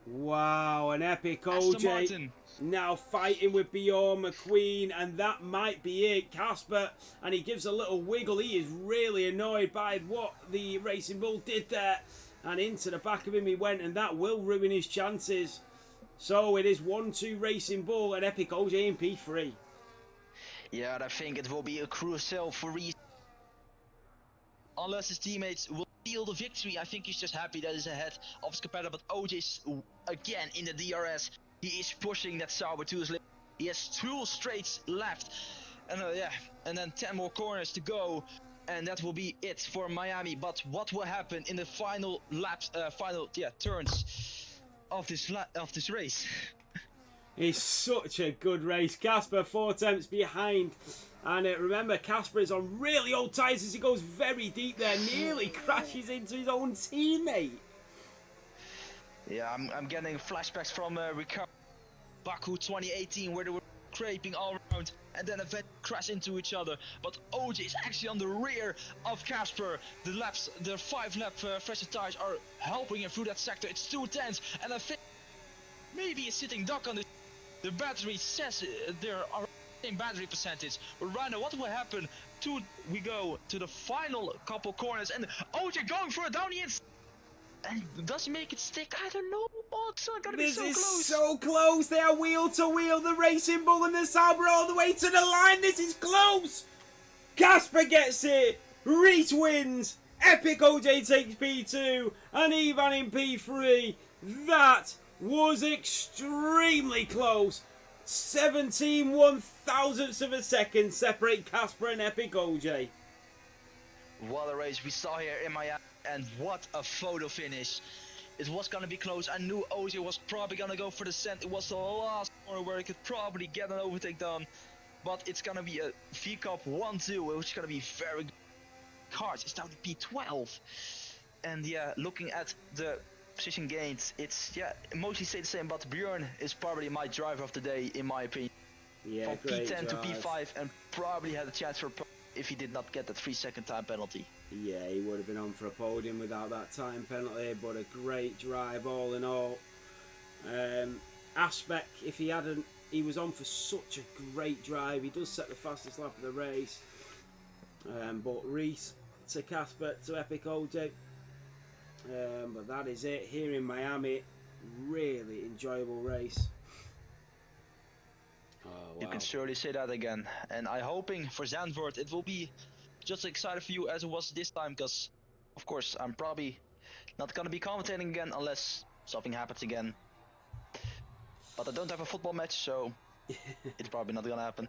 Wow, an Epic OJ now fighting with Bjorn McQueen, and that might be it. Casper, and he gives a little wiggle. He is really annoyed by what the Racing Bull did there, and into the back of him he went, and that will ruin his chances. So it is 1-2 Racing Bull and Epic OJ in P3. Yeah, and I think it will be a crucial for Reese. Unless his teammates will steal the victory, I think he's just happy that he's ahead of his competitor. But OJ's again in the DRS. He is pushing that Sauber to his limit. He has 2 straights left, and and then 10 more corners to go, and that will be it for Miami. But what will happen in the final laps, turns of this race? It's such a good race. Casper 4 attempts behind. And remember, Casper is on really old tyres as he goes very deep there. Nearly crashes into his own teammate. Yeah, I'm getting flashbacks from Baku 2018, where they were scraping all around and then eventually crash into each other. But OJ is actually on the rear of Casper. The 5-lap fresher tires are helping him through that sector. It's too tense, and I think maybe a sitting duck on this. The battery says there are same battery percentage. But right now, what will happen? We go to the final couple corners, and OJ going for it down the inside. And does he make it stick? I don't know. Oh, it's gonna be This so is close. so close. They are wheel to wheel. The Racing Bull and the Sauber all the way to the line. This is close. Casper gets it. Reese wins. Epic OJ takes P2 and Ivan in P3. That was extremely close. 17 1,000ths of a second separate Casper and Epic OJ. What a race we saw here in Miami, and what a photo finish. It was gonna be close. I knew OJ was probably gonna go for the cent. It was the last corner where he could probably get an overtake done. But it's gonna be a V-Cup 1-2, which is gonna be very good. Cars is down to P12. And yeah, looking at the position gains, it's mostly stay the same, but Bjorn is probably my driver of the day in my opinion. Yeah, From P10 to P5, and probably had a chance for if he did not get that 3-second time penalty. Yeah, he would have been on for a podium without that time penalty, but a great drive all in all. Aspect, if he hadn't, he was on for such a great drive. He does set the fastest lap of the race. But Reese to Casper to Epic OJ. But that is it here in Miami. Really enjoyable race. Oh, wow. You can surely say that again. And I'm hoping for Zandvoort it will be just as excited for you as it was this time, because of course I'm probably not gonna be commentating again unless something happens again. But I don't have a football match, so it's probably not gonna happen.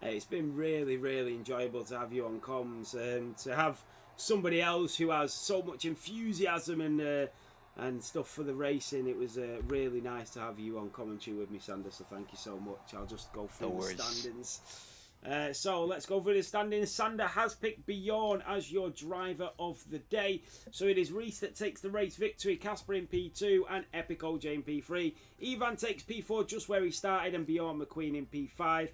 Hey, it's been really, really enjoyable to have you on comms, and to have somebody else who has so much enthusiasm and stuff for the racing. It was really nice to have you on commentary with me, Sander, so thank you so much. I'll just go through the standings. So let's go through the standings. Sander has picked Bjorn as your driver of the day. So it is Reese that takes the race victory, Casper in P2 and Epic OJ in P3. Ivan takes P4 just where he started, and Bjorn McQueen in P5.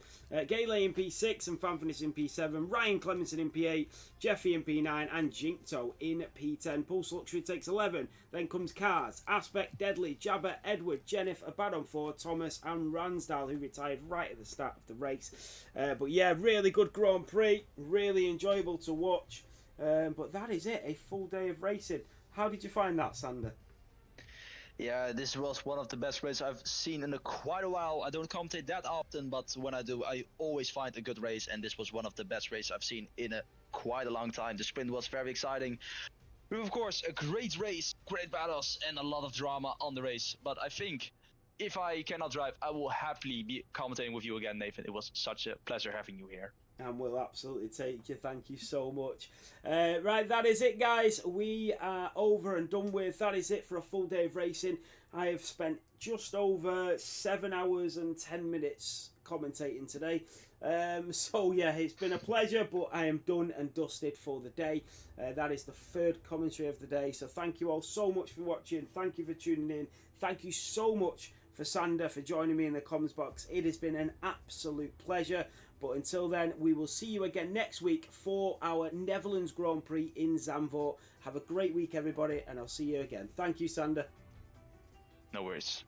Gale in P6 and Fanfinis in P7. Ryan Clemenson in P8. Jeffy in P9 and Jinkto in P10. Pulse Luxury takes 11. Then comes Cars, Aspect, Deadly, Jabba, Edward, Jennifer, Abaddon 4, Thomas and Ransdale, who retired right at the start of the race. But yeah, really good Grand Prix. Really enjoyable to watch. But that is it, a full day of racing. How did you find that, Sander? Yeah, this was one of the best races I've seen in quite a while. I don't commentate that often, but when I do, I always find a good race, and this was one of the best races I've seen in quite a long time. The sprint was very exciting. Of course, a great race, great battles, and a lot of drama on the race. But I think if I cannot drive, I will happily be commentating with you again, Nathan. It was such a pleasure having you here. And we'll absolutely take you. Thank you so much. Right, that is it, guys. We are over and done with. That is it for a full day of racing. I have spent just over 7 hours and 10 minutes commentating today. So yeah, it's been a pleasure, but I am done and dusted for the day. That is the third commentary of the day. So thank you all so much for watching. Thank you for tuning in. Thank you so much for Sander for joining me in the comments box. It has been an absolute pleasure. But until then, we will see you again next week for our Netherlands Grand Prix in Zandvoort. Have a great week, everybody, and I'll see you again. Thank you, Sander. No worries.